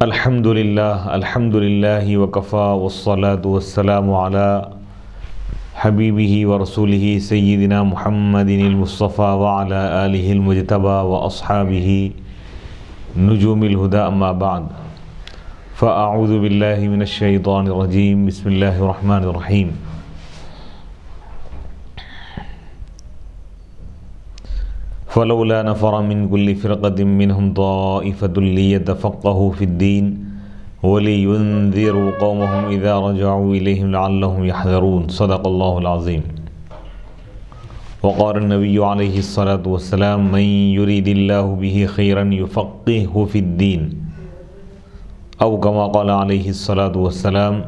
الحمد للہ وکفا والصلاة والسلام علی حبیبہ ورسولہ سیدنا محمد المصطفیٰ وعلی آلہ المجتبی واصحابہ نجوم الہدی اما بعد فاعوذ باللہ من الشیطان الرجیم بسم اللہ الرحمن الرحیم فلولا نفر من كل فرقة منهم طائفة ليتفقهوا في الدين ولينذروا قومهم إذا رجعوا إليهم لعلهم يحذرون صدق الله العظيم. وقال النبي عليه الصلاة والسلام من يريد الله به خيرا يفقهه في الدين أو كما قال عليه الصلاة والسلام.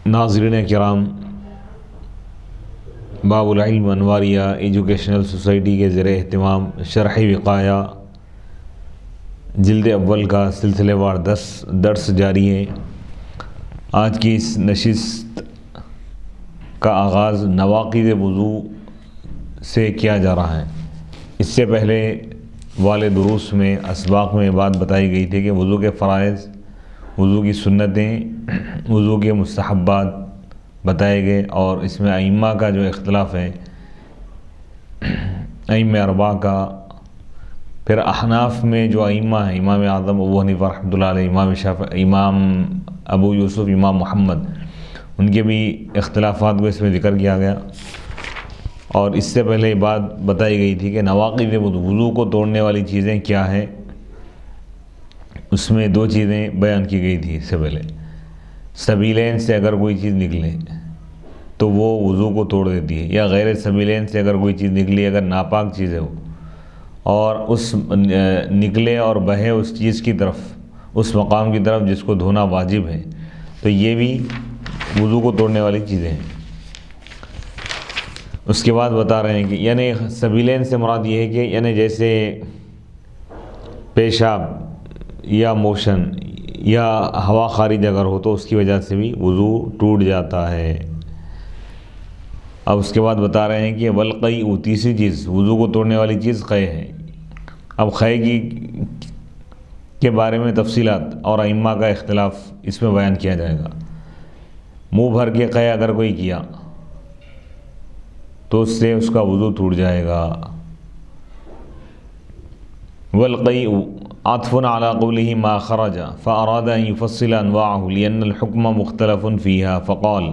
ناظرین کرام، باب العلم انواریہ ایجوکیشنل سوسائٹی کے زیر اہتمام شرح وقایہ جلد اول کا سلسلے وار درس جاری ہے. آج کی اس نشست کا آغاز نواقض وضو سے کیا جا رہا ہے. اس سے پہلے والے دروس میں اسباق میں بات بتائی گئی تھی کہ وضو کے فرائض، وضو کی سنتیں، وضو کے مستحبات بتائے گئے، اور اس میں ائمہ کا جو اختلاف ہے، ائمہ اربعہ کا، پھر احناف میں جو ائمہ ہیں، امام اعظم ابو حنیفہ رحمۃ اللہ علیہ، امام شافعی، امام ابو یوسف، امام محمد، ان کے بھی اختلافات کو اس میں ذکر کیا گیا. اور اس سے پہلے بات بتائی گئی تھی کہ نواقض وضو کو توڑنے والی چیزیں کیا ہیں. اس میں دو چیزیں بیان کی گئی تھی اس سے پہلے. سبیلین سے اگر کوئی چیز نکلے تو وہ وضو کو توڑ دیتی ہے، یا غیر سبیلین سے اگر کوئی چیز نکلی، اگر ناپاک چیز ہے وہ، اور اس نکلے اور بہے اس چیز کی طرف، اس مقام کی طرف جس کو دھونا واجب ہے، تو یہ بھی وضو کو توڑنے والی چیزیں ہیں. اس کے بعد بتا رہے ہیں کہ یعنی سبیلین سے مراد یہ ہے کہ یعنی جیسے پیشاب یا موشن یا ہوا خارج اگر ہو تو اس کی وجہ سے بھی وضو ٹوٹ جاتا ہے. اب اس کے بعد بتا رہے ہیں کہ والقیء، تیسری چیز وضو کو توڑنے والی چیز قے ہے. اب قے کے بارے میں تفصیلات اور ائمہ کا اختلاف اس میں بیان کیا جائے گا. منہ بھر کے قے اگر کوئی کیا تو اس سے اس کا وضو ٹوٹ جائے گا. والقیء عطف علی قوله ما خرج فاراد ان يفصل انواعه لان الحكم مختلف فيها فقال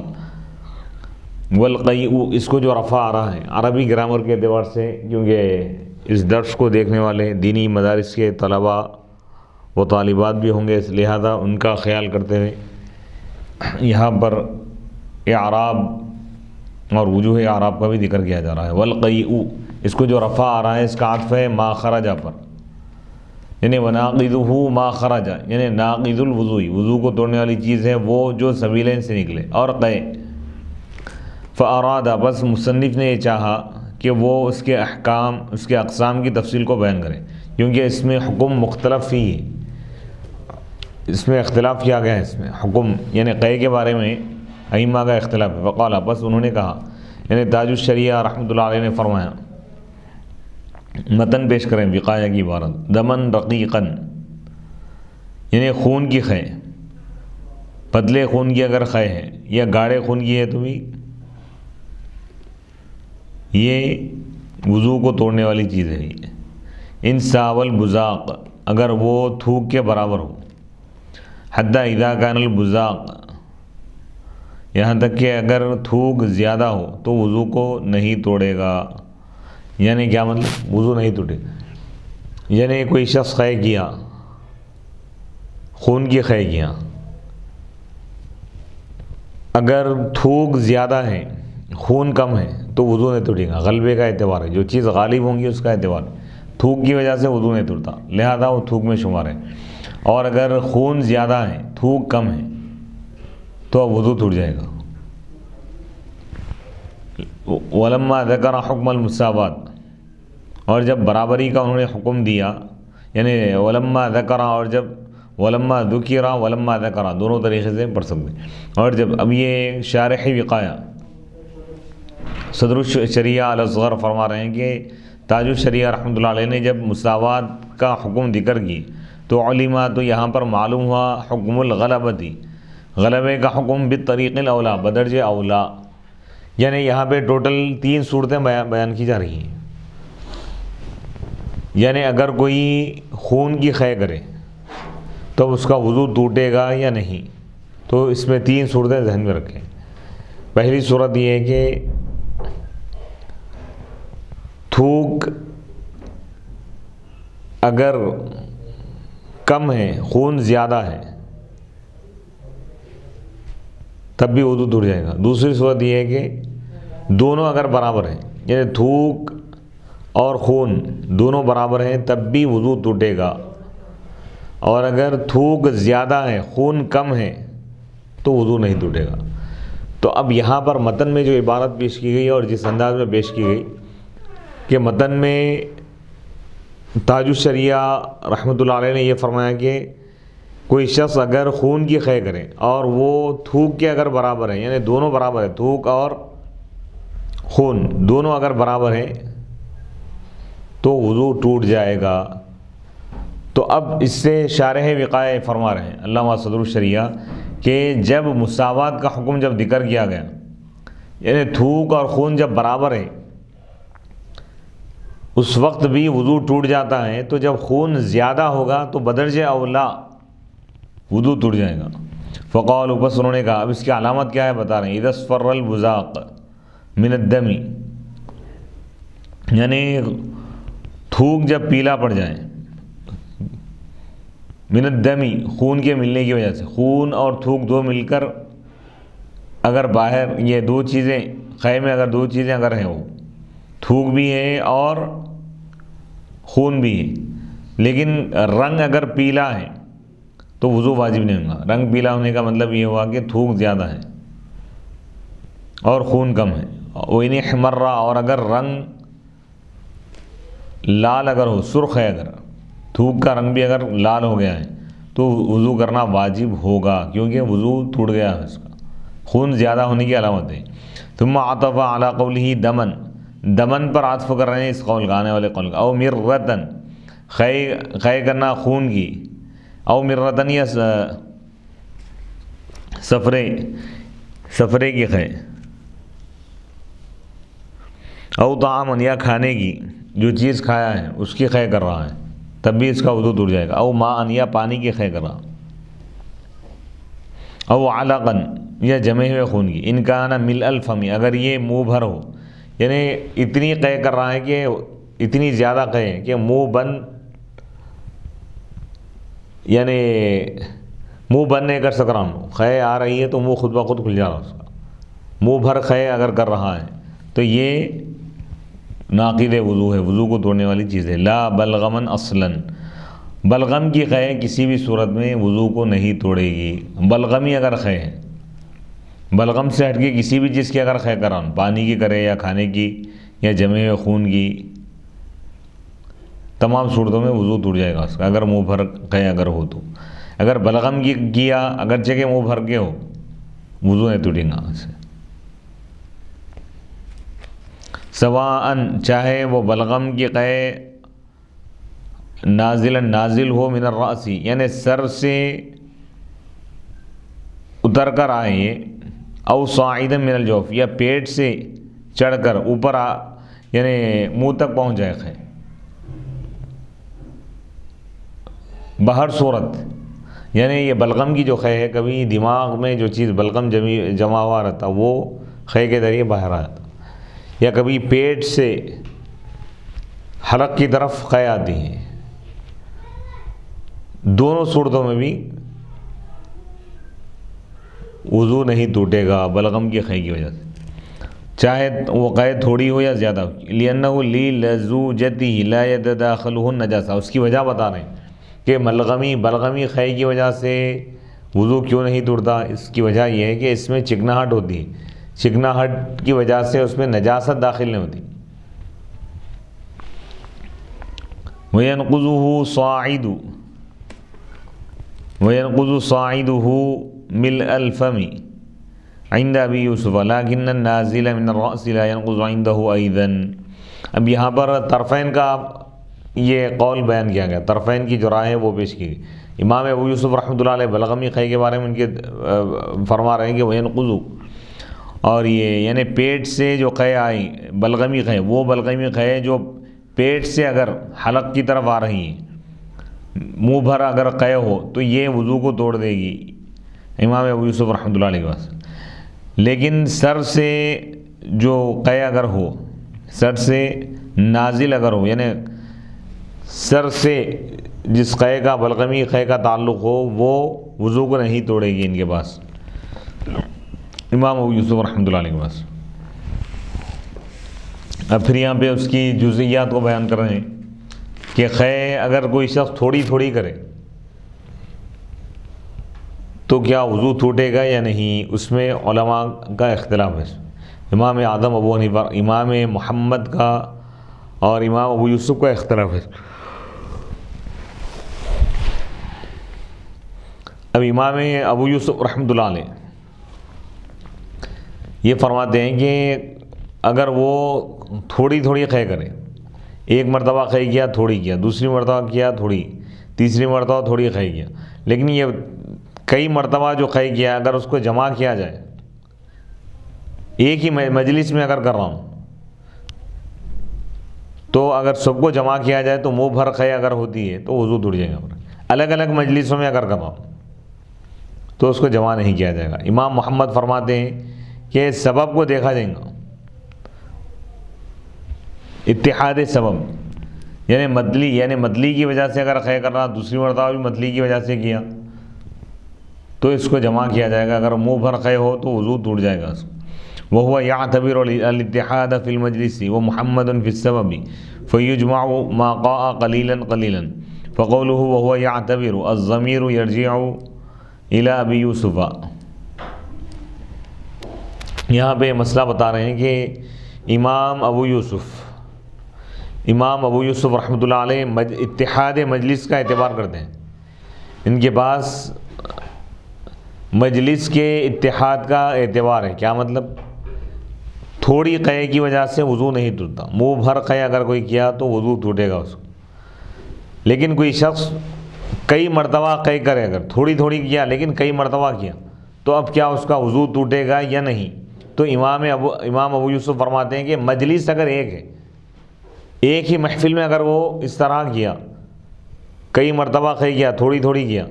والقیء. اس کو جو رفع آ رہا ہے عربی گرامر کے اعتبار سے، کیونکہ اس درس کو دیکھنے والے دینی مدارس کے طلباء و طالبات بھی ہوں گے، اس لہذا ان کا خیال کرتے ہوئے یہاں پر اعراب اور وجوہ اعراب کا بھی ذکر کیا جا رہا ہے. والقیء، اس کو جو رفع آ رہا ہے اس کا عطف ہے ما خرج پر، یعنی وناقضہ ما خرج، یعنی ناقض الوضو، وضو کو توڑنے والی چیز ہے وہ جو سبیلین سے نکلے. اور قے فاراد، بس مصنف نے یہ چاہا کہ وہ اس کے احکام، اس کے اقسام کی تفصیل کو بیان کرے، کیونکہ اس میں حکم مختلف ہی ہے، اس میں اختلاف کیا گیا ہے. اس میں حکم یعنی قے کے بارے میں ائمہ کا اختلاف ہے. وقال، بس انہوں نے کہا، یعنی تاج الشریعہ رحمۃ اللہ علیہ نے فرمایا، متن پیش کریں وقایہ کی عبارت، دمن رقیقن، یعنی خون کی خے، پتلے خون کی اگر خے ہے یا گاڑے خون کی ہے تو بھی یہ وضو کو توڑنے والی چیز ہے. ان ساول بزاق، اگر وہ تھوک کے برابر ہو، حتی اذا کان البزاق، یہاں تک کہ اگر تھوک زیادہ ہو تو وضو کو نہیں توڑے گا. یعنی کیا مطلب؟ وضو نہیں ٹوٹے، یعنی کوئی شخص قے کیا، خون کی قے کیا، اگر تھوک زیادہ ہے، خون کم ہے تو وضو نہیں ٹوٹے گا. غلبے کا اعتبار ہے، جو چیز غالب ہوں گی اس کا اعتبار ہے. تھوک کی وجہ سے وضو نہیں ٹوٹتا، لہذا وہ تھوک میں شمار ہے. اور اگر خون زیادہ ہے، تھوک کم ہے تو وضو ٹوٹ جائے گا. ولما ذکر حکم المساوات، اور جب برابری کا انہوں نے حکم دیا، یعنی ولما ذکر، اور جب ولما ذکر ولما ذکر دونوں طریقے سے پڑھ سکتے ہیں. اور جب اب یہ شارح وقایہ صدر الشریعہ الاصغر فرما رہے ہیں کہ تاج الشریعہ رحمۃ اللہ علیہ نے جب مساوات کا حکم ذکر کی تو علما تو یہاں پر معلوم ہوا حکم الغلبتی، غلبے کا حکم بالطریق الاولا، بدرجہ اولا، یعنی یہاں پہ ٹوٹل 3 صورتیں بیان کی جا رہی ہیں۔ یعنی اگر کوئی خون کی خے کرے تو اس کا وضو ٹوٹے گا یا نہیں، تو اس میں 3 صورتیں ذہن میں رکھیں۔ پہلی صورت یہ ہے کہ تھوک اگر کم ہے، خون زیادہ ہے، تب بھی وضو ٹوٹ جائے گا۔ دوسری صورت یہ ہے کہ دونوں اگر برابر ہیں، یعنی تھوک اور خون دونوں برابر ہیں، تب بھی وضو ٹوٹے گا، اور اگر تھوک زیادہ ہے خون کم ہے تو وضو نہیں ٹوٹے گا۔ تو اب یہاں پر متن میں جو عبارت پیش کی گئی اور جس انداز میں پیش کی گئی کہ متن میں تاج الشریعہ رحمۃ اللہ علیہ نے یہ فرمایا کہ کوئی شخص اگر خون کی خے کرے اور وہ تھوک کے اگر برابر ہے، یعنی دونوں برابر ہے، تھوک اور خون دونوں اگر برابر ہیں تو وضو ٹوٹ جائے گا۔ تو اب اس سے شارح وقائع فرما رہے ہیں علامہ صدر الشریعہ کہ جب مساوات کا حکم جب ذکر کیا گیا، یعنی تھوک اور خون جب برابر ہے اس وقت بھی وضو ٹوٹ جاتا ہے، تو جب خون زیادہ ہوگا تو بدرجہ اولا وضو ٹوٹ جائے گا۔ فقالوا، بس انہوں نے کہا، اب اس کی علامت کیا ہے بتا رہے ہیں، اذا اصفر البزاق من الدم، یعنی تھوک جب پیلا پڑ جائے، من الدم خون کے ملنے کی وجہ سے، خون اور تھوک دو مل کر اگر باہر، یہ 2 چیزیں خے میں اگر 2 چیزیں اگر ہیں، وہ تھوک بھی ہے اور خون بھی ہے، لیکن رنگ اگر پیلا ہے تو وضو واجب نہیں ہوگا۔ رنگ پیلا ہونے کا مطلب یہ ہوا کہ تھوک زیادہ ہے اور خون کم ہے۔ وَإِنِ احْمَرَّ، اور اگر رنگ لال اگر ہو، سرخ ہے، اگر تھوک کا رنگ بھی اگر لال ہو گیا ہے تو وضو کرنا واجب ہوگا، کیونکہ وضو ٹوٹ گیا ہے، اس کا خون زیادہ ہونے کی علامت ہے۔ ثم عطف علی قولہ دمن، دمن پر عطف کر رہے ہیں اس قول کا، آنے والے قول کا۔ او مرتن، خے کرنا خون کی، او مرتن یا سفرے کی خے، او طعامن یا کھانے کی، جو چیز کھایا ہے اس کی خے کر رہا ہے، تب بھی اس کا وضو ٹوٹ جائے گا۔ او ماءن، یا پانی کی خے کر رہا، او علقن، یا جمے ہوئے خون کی۔ ان کان ملء الفم، اگر یہ منہ بھر ہو، یعنی اتنی قے کر رہا ہے کہ اتنی زیادہ قے ہے کہ منہ بند، یعنی منہ بند نہیں کر سک رہا ہوں، قے آ رہی ہے تو منہ خود بخود کھل جا رہا اس کا، منہ بھر قے اگر کر رہا ہے تو یہ ناقض وضو ہے، وضو کو توڑنے والی چیز ہے۔ لا بلغمن اصلاً، بلغم کی قے کسی بھی صورت میں وضو کو نہیں توڑے گی۔ بلغمی اگر قے ہے، بلغم سے ہٹ کے کسی بھی چیز کی اگر قے کران، پانی کی کرے یا کھانے کی یا جمے ہوئے خون کی، تمام صورتوں میں وضو ٹوٹ جائے گا اس کا، اگر منہ بھر قے اگر ہو تو۔ اگر بلغم کی کیا، اگرچہ کہ منہ بھر کے ہو، وضو نہیں ٹوٹے گا اس سے۔ سواءً، چاہے وہ بلغم کی قے نازل ہو من الرأس، یعنی سر سے اتر کر آئے، او صاعدا من الجوف، یا پیٹ سے چڑھ کر اوپر یعنی منہ تک پہنچ جائے قے، بہر صورت، یعنی یہ بلغم کی جو قے ہے، کبھی دماغ میں جو چیز بلغم جمع ہوا رہتا وہ قے کے ذریعے باہر آتا، یا کبھی پیٹ سے حلق کی طرف قے آتی ہے، دونوں صورتوں میں بھی وضو نہیں ٹوٹے گا بلغم کی قے کی وجہ سے، چاہے وہ قے تھوڑی ہو یا زیادہ ہو۔ لِأَنَّهُ لِلَزُوجَتِهِ لَا يَتَدَاخَلُهُ النَّجَاسَةُ، اس کی وجہ بتا رہے ہیں کہ بلغمی قے کی وجہ سے وضو کیوں نہیں ٹوٹتا۔ اس کی وجہ یہ ہے کہ اس میں چکناہٹ ہوتی ہے، چکناہٹ کی وجہ سے اس میں نجاست داخل نہیں ہوتی۔ وَيَنْقُضُ صَاعِدُهُ مِلْءَ الْفَمِ عند ابی یوسف لكن النازل من الرأس لا ينقض عنده أيضا۔ اب یہاں پر طرفین کا یہ قول بیان کیا گیا، طرفین کی جو رائے ہے وہ پیش کی گئی۔ امام ابو یوسف رحمۃ اللہ علیہ بلغمی قے کے بارے میں ان کے فرما رہے ہیں کہ وہ ینقضو، اور یہ یعنی پیٹ سے جو قے آئی بلغمی قے، وہ بلغمی قے جو پیٹ سے اگر حلق کی طرف آ رہی ہیں، منہ بھر اگر قے ہو تو یہ وضو کو توڑ دے گی امام ابو یوسف رحمۃ اللہ علیہ کے پاس۔ لیکن سر سے جو قے اگر ہو، سر سے نازل اگر ہو، یعنی سر سے جس قے کا بلغمی قے کا تعلق ہو، وہ وضو کو نہیں توڑے گی ان کے پاس، امام ابو یوسف رحمۃ اللہ علیہ کے پاس۔ اب پھر یہاں پہ اس کی جزئیات کو بیان کر رہے ہیں کہ قے اگر کوئی شخص تھوڑی تھوڑی کرے تو کیا وضو ٹوٹے گا یا نہیں، اس میں علماء کا اختلاف ہے۔ امام اعظم ابو حنیفہ، امام محمد کا اور امام ابو یوسف کا اختلاف ہے۔ اب امام ابو یوسف رحمۃ اللہ علیہ یہ فرماتے ہیں کہ اگر وہ تھوڑی تھوڑی قے کرے، ایک مرتبہ قے کیا تھوڑی کیا، دوسری مرتبہ کیا تھوڑی، تیسری مرتبہ تھوڑی قے کیا، لیکن یہ کئی مرتبہ جو قے کیا اگر اس کو جمع کیا جائے، ایک ہی مجلس میں اگر کر رہا ہوں تو اگر سب کو جمع کیا جائے تو منہ بھر قے اگر ہوتی ہے تو وضو ٹوٹ جائے گا۔ الگ الگ مجلسوں میں اگر کر رہا ہوں تو اس کو جمع نہیں کیا جائے گا۔ امام محمد فرماتے ہیں کہ سبب کو دیکھا جائے گا، اتحاد سبب، یعنی مدلی کی وجہ سے اگر قے کر رہا، دوسری مرتبہ بھی مدلی کی وجہ سے کیا تو اس کو جمع کیا جائے گا۔ اگر منہ بھر قے ہو تو وضو ٹوٹ جائے گا۔ وهو يعتبر الاتحاد في المجلس ومحمد في السبب فيجمع ما قاء قليلا قليلا، فقوله وهو يعتبر الضمير يرجع الى ابي يوسف۔ یہاں پہ مسئلہ بتا رہے ہیں کہ امام ابو یوسف رحمۃ اللہ علیہ اتحاد مجلس کا اعتبار کرتے ہیں۔ ان کے پاس مجلس کے اتحاد کا اعتبار ہے۔ کیا مطلب؟ تھوڑی قے کی وجہ سے وضو نہیں ٹوٹتا، منہ بھر قے اگر کوئی کیا تو وضو ٹوٹے گا اس کو۔ لیکن کوئی شخص کئی مرتبہ قے کرے، اگر تھوڑی تھوڑی کیا لیکن کئی مرتبہ کیا تو اب کیا اس کا وضو ٹوٹے گا یا نہیں؟ تو امام ابو یوسف فرماتے ہیں کہ مجلس اگر ایک ہے، ایک ہی محفل میں اگر وہ اس طرح کیا، کئی مرتبہ قے کیا، تھوڑی تھوڑی کیا،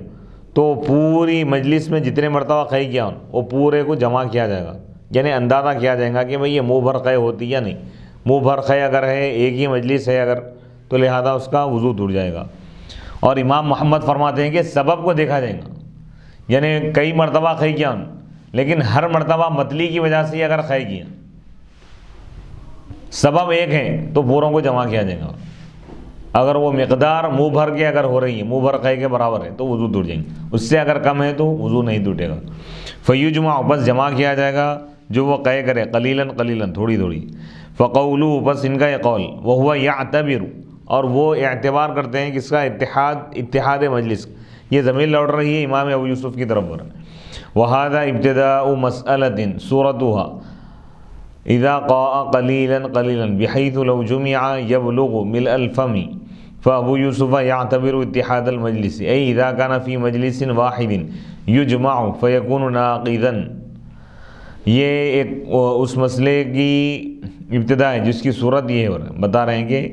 تو پوری مجلس میں جتنے مرتبہ قے کیا وہ پورے کو جمع کیا جائے گا، یعنی اندازہ کیا جائے گا کہ بھئی یہ منہ بھر قے ہوتی یا نہیں۔ منہ بھر قے اگر ہے، ایک ہی مجلس ہے اگر، تو لہذا اس کا وضو ٹوٹ جائے گا۔ اور امام محمد فرماتے ہیں کہ سبب کو دیکھا جائے گا، یعنی کئی مرتبہ قے کیا لیکن ہر مرتبہ متلی کی وجہ سے اگر قے کیا، سبب ایک ہے تو پوروں کو جمع کیا جائے گا۔ اگر وہ مقدار منہ بھر کے اگر ہو رہی ہے، منہ بھر قے کے برابر ہے تو وضو ٹوٹ جائیں گے، اس سے اگر کم ہے تو وضو نہیں ٹوٹے گا۔ فیجمع، بس جمع کیا جائے گا جو وہ قے کرے، قلیلاً قلیلاً، تھوڑی تھوڑی۔ فقولوا، بس ان کا یہ قول، وہو یعتبر، اور وہ اعتبار کرتے ہیں کس کا؟ اتحاد مجلس۔ یہ ضمیر لوٹ رہی ہے امام ابو یوسف کی طرف پر۔ وہذا ابتداء مسألة صورتها اذا قاء قليلا قليلا بحيث لو جمع يبلغ ملء الفم، فابو یوسف يعتبر اتحاد المجلس اي اذا كان في مجلس واحد يجمع فيكون ناقضا۔ یہ ایک اس مسئلے کی ابتدا ہے جس کی صورت یہ ہے، بتا رہے ہیں کہ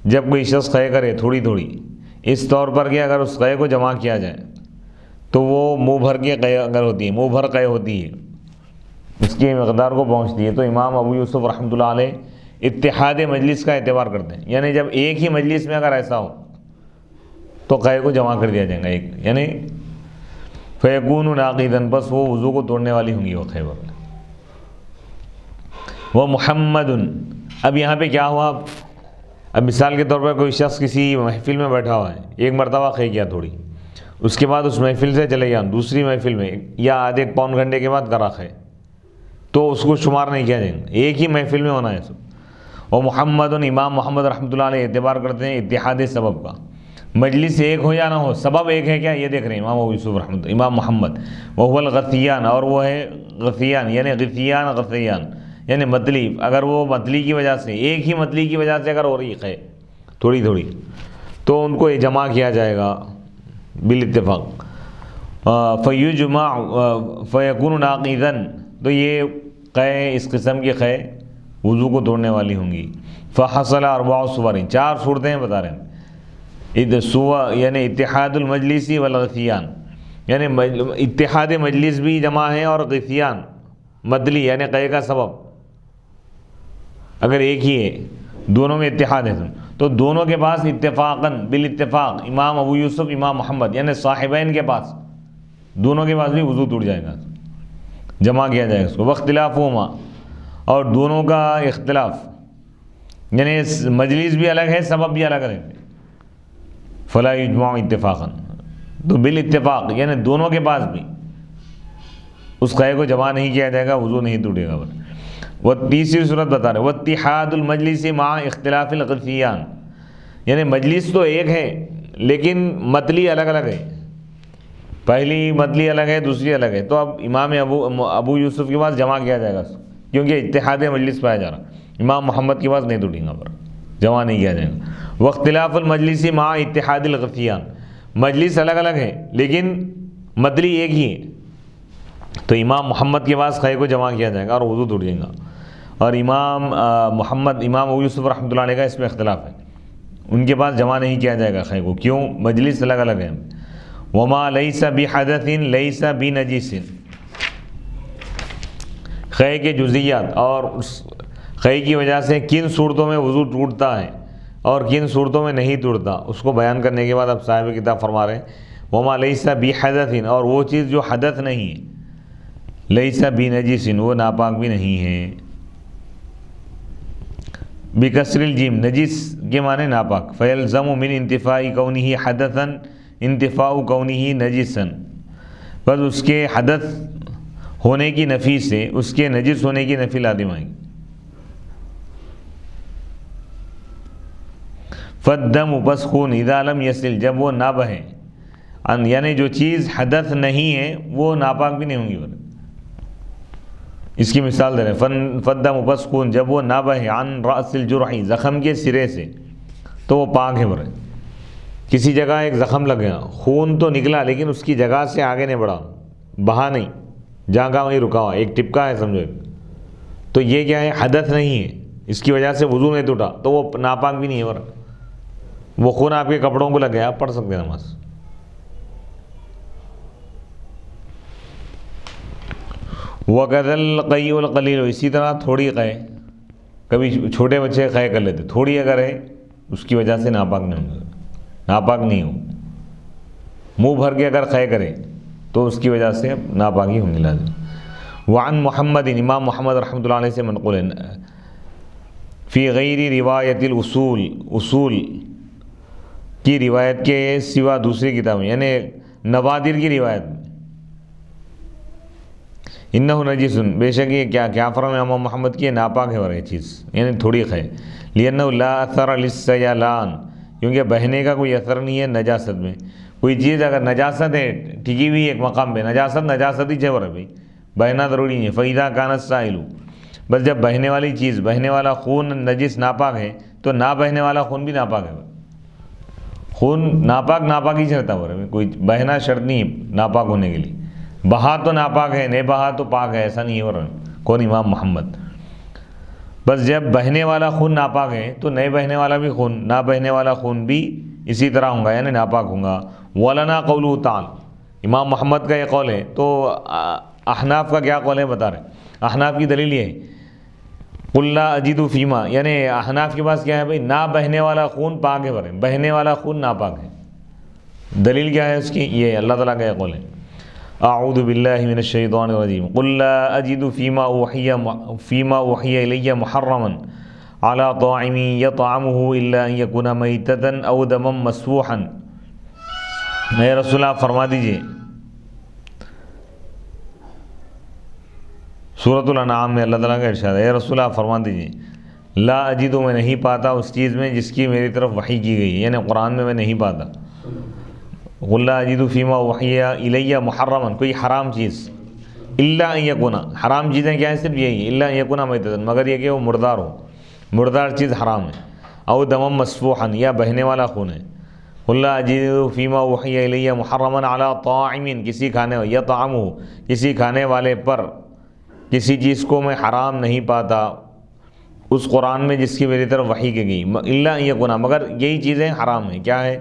جب کوئی شخص قے کرے تھوڑی تھوڑی، اس طور پر کہ اگر اس قے کو جمع کیا جائے تو وہ منہ بھر کے قے اگر ہوتی ہے، منہ بھر قے ہوتی ہے، اس کی مقدار کو پہنچتی ہے، تو امام ابو یوسف رحمۃ اللہ علیہ اتحاد مجلس کا اعتبار کرتے ہیں، یعنی جب ایک ہی مجلس میں اگر ایسا ہو تو قے کو جمع کر دیا جائے گا ایک، یعنی فیکون ناقضاً، بس وہ وضو کو توڑنے والی ہوں گی وہ قے پر۔ وہ محمد، اب یہاں پہ کیا ہوا؟ اب مثال کے طور پر کوئی شخص کسی محفل میں بیٹھا ہوا ہے، ایک مرتبہ قے کیا تھوڑی، اس کے بعد اس محفل سے چلے گیا دوسری محفل میں، یا آدھے پون گھنٹے کے بعد کرا قے، تو اس کو شمار نہیں کیا جائے گا، ایک ہی محفل میں ہونا ہے سب۔ اور محمد، امام محمد رحمۃ اللہ علیہ اعتبار کرتے ہیں اتحاد سبب کا، مجلس ایک ہو یا نہ ہو، سبب ایک ہے کیا، یہ دیکھ رہے ہیں امام ابو یوسف امام محمد۔ وہو الغثیان، اور وہ ہے غثیان، یعنی غثیان یعنی متلی، اگر وہ متلی کی وجہ سے، ایک ہی متلی کی وجہ سے اگر ہو رہی قے تھوڑی تھوڑی، تو ان کو یہ جمع کیا جائے گا بالاتفاق. فیجمع فیکون ناقضا، تو یہ قے اس قسم کی قے وضو کو توڑنے والی ہوں گی. فحصل اربع صور، 4 صورتیں بتا رہے ہیں. یعنی اتحاد المجلسی والغثیان، یعنی اتحاد مجلس بھی جمع ہے اور غثیان مدلی یعنی قے کا سبب اگر ایک ہی ہے، دونوں میں اتحاد ہے تو دونوں کے پاس اتفاقاً بالاتفاق امام ابو یوسف امام محمد یعنی صاحبین کے پاس دونوں کے پاس بھی وضو ٹوٹ جائے گا، جمع کیا جائے گا اس کو. واختلافہما، اور دونوں کا اختلاف یعنی مجلس بھی الگ ہے سبب بھی الگ ہے. فلا یجمع اتفاقا، تو بالاتفاق یعنی دونوں کے پاس بھی اس قے کو جمع نہیں کیا جائے گا، وضو نہیں ٹوٹے گا. وہ تیسری صورت بتا رہے واتحاد المجلس مع اختلاف الغثیان، یعنی مجلس تو ایک ہے لیکن متلی الگ الگ ہے. پہلی متلی الگ ہے دوسری الگ ہے، تو اب امام ابو یوسف کے پاس جمع کیا جائے گا کیونکہ اتحاد مجلس پایا جا رہا. امام محمد کے پاس نہیں ٹوٹیں گا، پر جمع نہیں کیا جائے گا. واختلاف المجلس مع اتحاد الغثیان، مجلس الگ الگ ہے لیکن متلی ایک ہی ہے، تو امام محمد کے پاس قے کو جمع کیا جائے گا اور وضو ٹوٹ جائے گا. اور امام ابو یوسف رحمۃ اللہ علیہ کا اس میں اختلاف ہے، ان کے پاس جمع نہیں کیا جائے گا قے کو. کیوں؟ مجلس الگ الگ ہے. وما لیس بحدث لیس بنجس، قے کے جزیات اور اس قے کی وجہ سے کن صورتوں میں وضو ٹوٹتا ہے اور کن صورتوں میں نہیں ٹوٹتا، اس کو بیان کرنے کے بعد اب صاحب کتاب فرما رہے ہیں وما لیس بحدث، اور وہ چیز جو حدث نہیں ہے، لیس بنجس وہ ناپاک بھی نہیں ہے. بکسر الجیم، نجس کے معنی ناپاک. فیلزم من انتفاء کونہ حدثا انتفاء کونہ نجسا، بس اس کے حدث ہونے کی نفی سے اس کے نجس ہونے کی نفی لازم آئے گی. فالدم بس خون اذا لم یصل، جب وہ نہ بہے، یعنی جو چیز حدث نہیں ہے وہ ناپاک بھی نہیں ہوں گی. اس کی مثال دے رہے ہیں فالدم بس خون، جب وہ نہ بہے عن رأس الجرح، زخم کے سرے سے، تو وہ پاک ہے. برے کسی جگہ ایک زخم لگ گیا، خون تو نکلا لیکن اس کی جگہ سے آگے نہیں بڑھا، بہا نہیں، جہاں کا وہیں رکا ہوا، ایک ٹپکا ہے سمجھو، تو یہ کیا ہے؟ حدث نہیں ہے، اس کی وجہ سے وضو نہیں ٹوٹا تو وہ ناپاک بھی نہیں ہے. برے وہ خون آپ کے کپڑوں کو لگ گیا، آپ پڑھ سکتے ہیں نماز. وَكَذَا الْقَيْءُ الْقَلِيلُ، اسی طرح تھوڑی قے، کبھی چھوٹے بچے قے کر لیتے، تھوڑی اگر ہے اس کی وجہ سے ناپاک نہیں ہوں گے، ناپاک نہیں ہو. منہ بھر کے اگر قے کرے تو اس کی وجہ سے ناپاکی ہونے لازم. وعن محمد، امام محمد رحمۃ اللہ علیہ سے منقول ہے، فی غیر روایت الاصول، اصول کی روایت کے سوا دوسری کتابیں یعنی نوادر کی روایت میں، انہ نجس، بے شک یہ کیا فرم ہے امام محمد کی، ناپاک ہے. اور یہ چیز یعنی تھوڑی ہے، لأنہ لا اثر للسیلان، کیونکہ بہنے کا کوئی اثر نہیں ہے نجاست میں. کوئی چیز اگر نجاست ہے ٹھیکی ہوئی ایک مقام پہ، نجاست ہی چور ہے بھائی، بہنا ضروری نہیں ہے. فَإِذَا كَانَ السَّائِلُ، بس جب بہنے والی چیز، بہنے والا خون نجس ناپاک ہے تو نہ بہنے والا خون بھی ناپاک ہے. خون ناپاک ہی چڑھتا ہے، کوئی بہنا شرط نہیں ناپاک ہونے کے لیے. بہا تو ناپاک ہے، نہیں بہا تو پاک ہے، ایسا نہیں ہے. اور کون؟ امام محمد. بس جب بہنے والا خون ناپاک ہے تو نہیں بہنے والا بھی خون، نہ بہنے والا خون بھی اسی طرح ہوں گا یعنی ناپاک ہوں گا. وَلَنَا قَوْلُهُ تَعَالَى، امام محمد کا یہ قول ہے. تو احناف کا کیا قول ہے بتا رہے ہیں. احناف کی دلیل یہ ہے قُلْ لَا أَجِدُ فِيمَا، یعنی احناف کے پاس کیا ہے بھائی، نہ بہنے والا خون پاک ہے، بہنے والا خون ناپاک ہے. دلیل کیا ہے اس کی؟ یہ اللہ تعالیٰ کا یہ قول ہے. اعوذ باللہ من الشیطان الرجیم قل لا اجد فیما اوحی الی محرما علی طاعم یطعمہ الا ان یکون میتۃ او دما مسفوحا. اے رسول اللہ فرما دیجئے، سورۃ الانعام میں اللہ تعالیٰ کا ارشاد ہے، اے رسول اللہ فرما دیجئے، لا اجد، میں نہیں پاتا اس چیز میں جس کی میری طرف وحی کی گئی ہے، یعنی قرآن میں نہیں پاتا. قل لا اجد فیما اوحی الی محرما، کوئی حرام چیز، الا ان یکون، حرام چیزیں کیا ہیں؟ صرف یہی، الا ان یکون میتۃ، مگر یہ کہ وہ مردار ہو، مردار چیز حرام ہے. او دمم مسفوحا یا بہنے والا خون ہے. قل لا اجد فیما اوحی الی محرما علی طاعم کسی کھانے یطعمہ کسی کھانے والے پر کسی چیز کو میں حرام نہیں پاتا اس قرآن میں جس کی میری طرف وحی کی گئی الا ان یکون مگر یہی چیزیں حرام ہیں. کیا ہے؟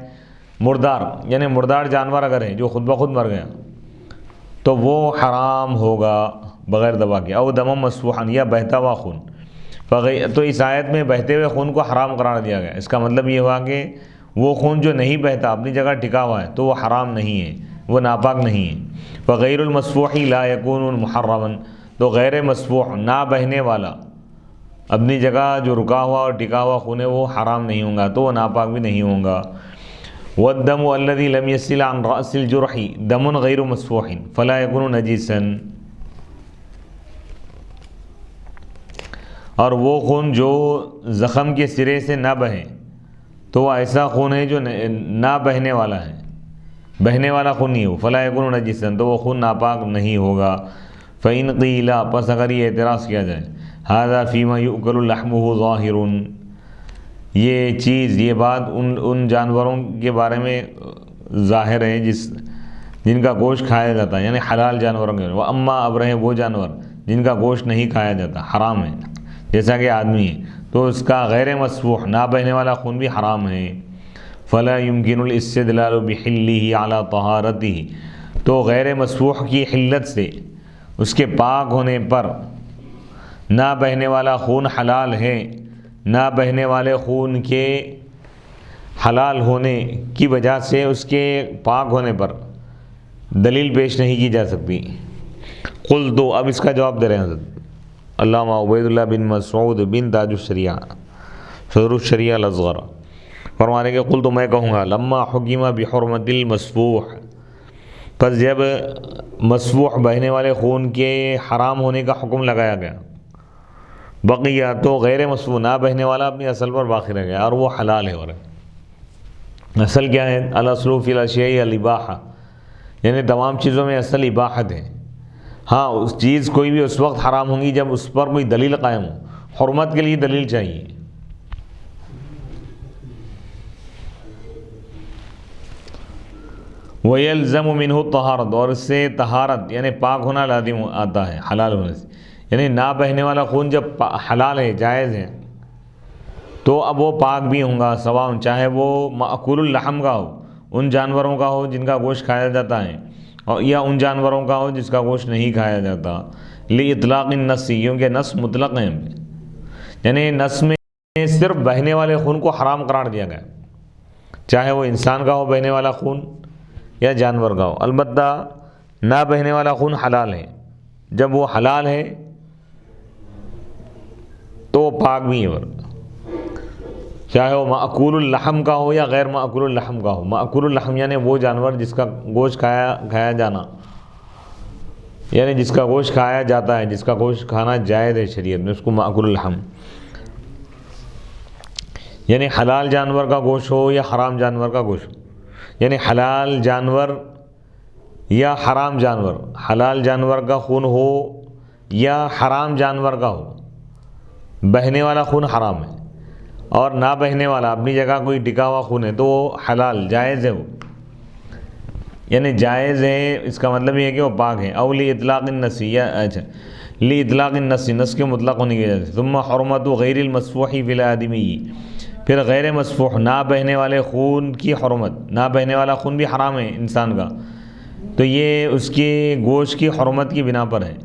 مردار یعنی مردار جانور اگر ہے جو خود بخود مر گیا تو وہ حرام ہوگا بغیر دوا کے. او دمم مسفوحا یا بہتا ہوا خون. تو اس آیت میں بہتے ہوئے خون کو حرام قرار دیا گیا. اس کا مطلب یہ ہوا کہ وہ خون جو نہیں بہتا اپنی جگہ ٹکا ہوا ہے تو وہ حرام نہیں ہے, وہ ناپاک نہیں ہے. فغیر المسفوح لا یکون محرما تو غیر مسفوح نہ بہنے والا اپنی جگہ جو رکا ہوا اور ٹکا ہوا خون ہے وہ حرام نہیں ہوگا تو وہ ناپاک بھی نہیں ہوگا. والدم الذي لم يسل عن رأس الجرح دم غیر مسفوح فلا يكون نجسا اور وہ خون جو زخم کے سرے سے نہ بہے تو وہ ایسا خون ہے جو نہ بہنے والا ہے, بہنے والا خون نہیں ہو. فلا یکون نجسا تو وہ خون ناپاک نہیں ہوگا. فإن قیل پس اگر یہ اعتراض کیا جائے ھذا فیما یؤکل لحمہ ظاہر یہ چیز یہ بات ان جانوروں کے بارے میں ظاہر ہے جن کا گوشت کھایا جاتا ہے یعنی حلال جانوروں کے. وہ اما اب رہے وہ جانور جن کا گوشت نہیں کھایا جاتا حرام ہے جیسا کہ آدمی ہے تو اس کا غیر مسفوح نہ بہنے والا خون بھی حرام ہے. فلا يمكن الاستدلال بحلہ علی طہارتہ تو غیر مسفوح کی حلت سے اس کے پاک ہونے پر نہ بہنے والا خون حلال ہے, نہ بہنے والے خون کے حلال ہونے کی وجہ سے اس کے پاک ہونے پر دلیل پیش نہیں کی جا سکتی. قل تو اب اس کا جواب دے رہے ہیں حضرت علامہ عبید اللہ بن مسعود بن تاج الشریعہ صدر الشریعہ الاصغر فرما رہے کہ قل تو میں کہوں گا لما حکم بحرمت المسفوح پس جب مسفوح بہنے والے خون کے حرام ہونے کا حکم لگایا گیا بقیہ تو غیر مسفوح نہ بہنے والا اپنی اصل پر باقی رہ گیا اور وہ حلال ہے. اور اصل کیا ہے؟ الاصل فی الاشیاء الاباحہ یعنی تمام چیزوں میں اصل اباحت ہے. ہاں اس چیز کوئی بھی اس وقت حرام ہوں گی جب اس پر کوئی دلیل قائم ہو. حرمت کے لیے دلیل چاہیے. وَيَلْزَمُ مِنْهُ الطَّهَارَةُ اور اس سے طہارت یعنی پاک ہونا لازم آتا ہے حلال ہونے سے. یعنی نہ بہنے والا خون جب حلال ہے جائز ہے تو اب وہ پاک بھی ہوں گا سواء چاہے وہ مأکول اللحم کا ہو ان جانوروں کا ہو جن کا گوشت کھایا جاتا ہے اور یا ان جانوروں کا ہو جس کا گوشت نہیں کھایا جاتا. لِإِطْلَاقِ النَّصِّ کیونکہ نص مطلق ہے یعنی نص میں صرف بہنے والے خون کو حرام قرار دیا گیا چاہے وہ انسان کا ہو بہنے والا خون یا جانور کا ہو. البتہ نہ بہنے والا خون حلال ہے. جب وہ حلال ہے تو وہ پاک بھی ہے چاہے وہ مأکول اللحم کا ہو یا غیر مأکول اللحم کا ہو. مأکول اللحم یعنی وہ جانور جس کا گوشت کھایا جانا یعنی جس کا گوشت کھایا جاتا ہے جس کا گوشت کھانا جائز ہے شریعت میں اس کو مأکول اللحم یعنی حلال جانور کا گوشت ہو یا حرام جانور کا گوشت یعنی حلال جانور یا حرام جانور حلال جانور کا خون ہو یا حرام جانور کا ہو بہنے والا خون حرام ہے اور نہ بہنے والا اپنی جگہ کوئی ٹکا ہوا خون ہے تو وہ حلال جائز ہے. وہ یعنی جائز ہے اس کا مطلب یہ ہے کہ وہ پاک ہے. او لإطلاق النص یا اچھا لإطلاق النص نص کے مطلق ہونے کی وجہ سے. ثم حرمت غیر المسفوح فی الآدمی پھر غیر مسفوح نہ بہنے والے خون کی حرمت. نہ بہنے والا خون بھی حرام ہے انسان کا تو یہ اس کے گوشت کی حرمت کی بنا پر ہے.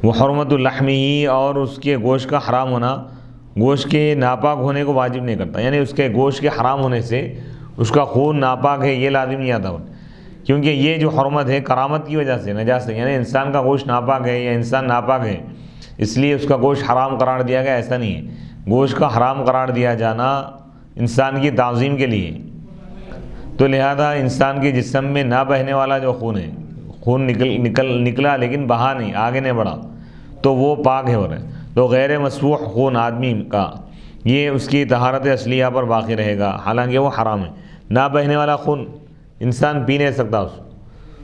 وہ حرمت اللحم ہی اور اس کے گوشت کا حرام ہونا گوشت کے ناپاک ہونے کو واجب نہیں کرتا. یعنی اس کے گوشت کے حرام ہونے سے اس کا خون ناپاک ہے یہ لازم نہیں آتا کیونکہ یہ جو حرمت ہے کرامت کی وجہ سے نجاست یعنی انسان کا گوشت ناپاک ہے یا انسان ناپاک ہے اس لیے اس کا گوشت حرام قرار دیا گیا ایسا نہیں ہے. گوشت کا حرام قرار دیا جانا انسان کی تعظیم کے لیے تو لہذا انسان کے جسم میں نہ بہنے والا جو خون ہے خون نکلا لیکن بہا نہیں آگے نہیں بڑھا تو وہ پاک ہے. اور تو غیر مسفوح خون آدمی کا یہ اس کی طہارت اصلیہ پر باقی رہے گا حالانکہ وہ حرام ہے. نہ بہنے والا خون انسان پی نہیں سکتا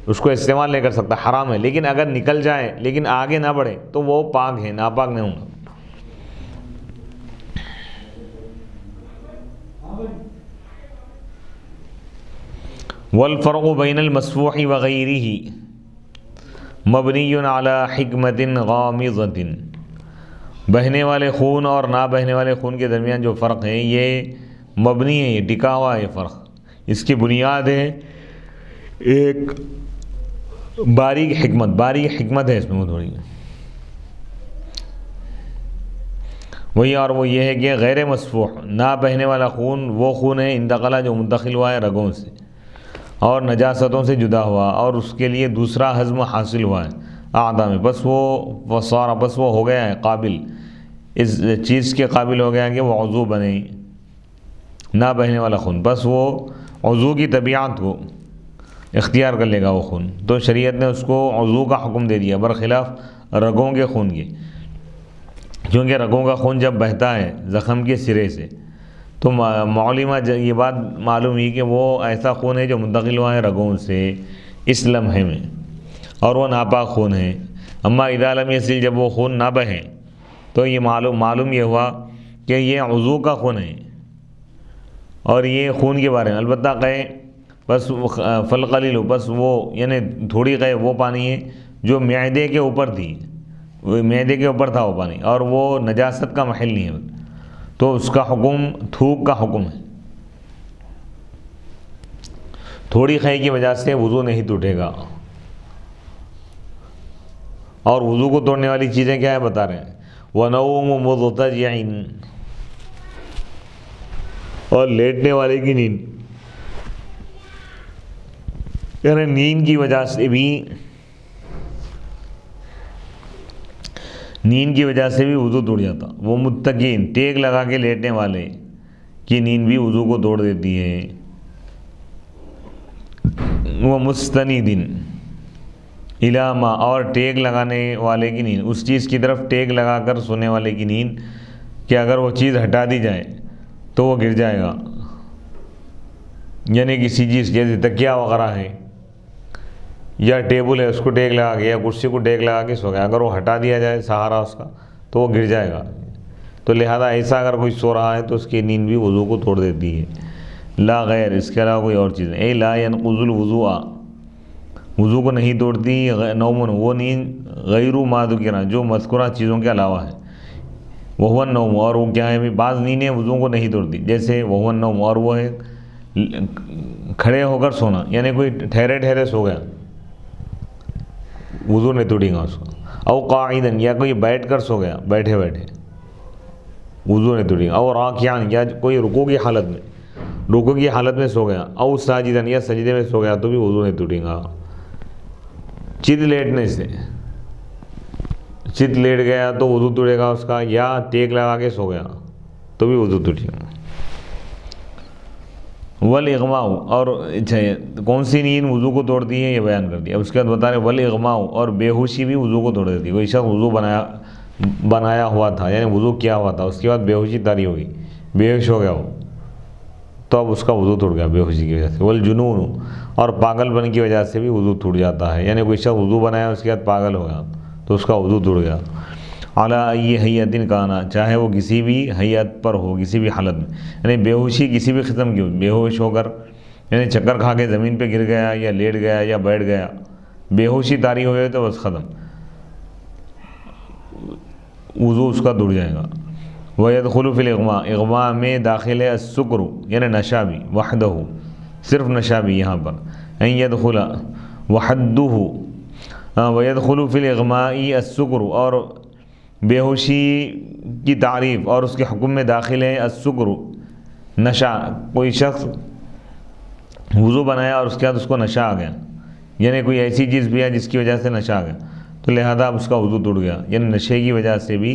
اس کو استعمال نہیں کر سکتا حرام ہے لیکن اگر نکل جائے لیکن آگے نہ بڑھے تو وہ پاک ہے ناپاک نہیں ہوں گا. والفرق بین المسفوح وغیرہ مبنی علی حکمت غامضۃ، بہنے والے خون اور نہ بہنے والے خون کے درمیان جو فرق ہے یہ مبنی ہے، یہ ٹکا ہوا ہے یہ فرق، اس کی بنیاد ہے ایک باریک حکمت ہے اس میں تھوڑی وہی، اور وہ یہ ہے کہ غیر مسفوح نہ بہنے والا خون وہ خون ہے انتقلہ جو منتقل ہوا ہے رگوں سے اور نجاستوں سے جدا ہوا اور اس کے لیے دوسرا ہضم حاصل ہوا ہے اعضاء میں، بس وہ ہو گیا ہے قابل، اس چیز کے قابل ہو گیا کہ وہ عضو بنے، نہ بہنے والا خون، بس وہ عضو کی طبیعت کو اختیار کر لے گا وہ خون، تو شریعت نے اس کو عضو کا حکم دے دیا برخلاف رگوں کے خون کے، کیونکہ رگوں کا خون جب بہتا ہے زخم کے سرے سے تو معلومہ یہ بات معلوم ہوئی کہ وہ ایسا خون ہے جو منتقل ہوا ہے رگوں سے اس لمحے میں، اور وہ ناپاک خون ہے۔ اما اذا لم یسل، جب وہ خون نہ بہے تو یہ معلوم یہ ہوا کہ یہ عضو کا خون ہے، اور یہ خون کے بارے میں البتہ کہے بس فالقلیل، بس وہ یعنی تھوڑی کہے وہ پانی ہے جو معدے کے اوپر تھی، معدے کے اوپر تھا وہ پانی، اور وہ نجاست کا محل نہیں ہے، تو اس کا حکم تھوک کا حکم ہے، تھوڑی خے کی وجہ سے وضو نہیں ٹوٹے گا۔ اور وضو کو توڑنے والی چیزیں کیا ہے بتا رہے ہیں، وَنَوْمُ مُضْطَجِعٍ، اور لیٹنے والے کی نیند، یعنی نیند کی وجہ سے بھی وضو ٹوٹ جاتا۔ وہ متقین، ٹیک لگا کے لیٹنے والے کی نیند بھی وضو کو توڑ دیتی ہے۔ وہ مستندن الی ما، اور ٹیک لگانے والے کی نیند، اس چیز کی طرف ٹیک لگا کر سونے والے کی نیند کہ اگر وہ چیز ہٹا دی جائے تو وہ گر جائے گا، یعنی کسی چیز جیسے تکیہ وغیرہ ہے یا ٹیبل ہے اس کو ٹیک لگا کے یا کرسی کو ٹیک لگا کے سو گیا، اگر وہ ہٹا دیا جائے سہارا اس کا تو وہ گر جائے گا، تو لہذا ایسا اگر کوئی سو رہا ہے تو اس کی نیند بھی وضو کو توڑ دیتی ہے، لا غیر، اس کے علاوہ کوئی اور چیز نہیں، لا ينقض الوضوء، وضو کو نہیں توڑتی نوم، وہ نیند غیر ما ذکر، جو مذکورہ چیزوں کے علاوہ ہے، وہو النوم، اور وہ کیا ہے، بعض نیندیں وضو کو نہیں توڑتی، جیسے وہو النوم، اور وہ ہے کھڑے ہو کر سونا، یعنی کوئی ٹھہرے سو گیا وضو نہیں ٹوٹے گا اس کو، او قاعدا، یا کوئی بیٹھ کر سو گیا بیٹھے وضو نہیں ٹوٹے گا، او راکعا، یا کوئی رکوع کی حالت میں سو گیا، او ساجدا، یا سجدے میں سو گیا تو بھی وضو نہیں ٹوٹے گا۔ چت لیٹنے سے، چت لیٹ گیا تو وضو ٹوٹے گا اس کا، یا ٹیک لگا کے سو گیا تو بھی وضو ٹوٹے گا۔ والاغماء، اور کون سی نیند وضو کو توڑتی ہے یہ بیان کر دیا، اس کے بعد بتا رہے والاغماء، اور بے ہوشی بھی وضو کو توڑ دیتی ہے، کوئی شخص وضو بنایا ہوا تھا یعنی وضو کیا ہوا تھا، اس کے بعد بے ہوشی طاری ہوگی، بے ہوش ہو گیا وہ، تو اب اس کا وضو ٹوٹ گیا بے ہوشی کی وجہ سے۔ والجنون، اور پاگل پن کی وجہ سے بھی وضو ٹوٹ جاتا ہے، یعنی کوئی شخص وضو بنایا اس کے بعد پاگل ہو گیا تو اس کا وضو ٹوٹ گیا۔ علی ای حیۃ کانا، چاہے وہ کسی بھی حیت پر ہو، کسی بھی حالت میں، یعنی بے ہوشی کسی بھی قسم کی ہو، بے ہوش ہو کر یعنی چکر کھا کے زمین پہ گر گیا یا لیٹ گیا یا بیٹھ گیا، بے ہوشی طاری ہوئے تو بس ختم، وضو اس کا ٹوٹ جائے گا۔ وَيَدْخُلُ فِي الْإِغْمَاءِ، اغماء میں داخل ہے السکر، یعنی نشہ بھی، وحدہ، صرف نشہ بھی یہاں پر، ان يدخل وحدہ، وَيَدْخُلُ فِي الْإِغْمَاءِ السکر، اور بے ہوشی کی تعریف اور اس کے حکم میں داخل ہے السکر، نشہ، کوئی شخص وضو بنایا اور اس کے بعد اس کو نشہ آ گیا، یعنی کوئی ایسی چیز پیا جس کی وجہ سے نشہ آ گیا تو لہذا اب اس کا وضو ٹوٹ گیا، یعنی نشے کی وجہ سے بھی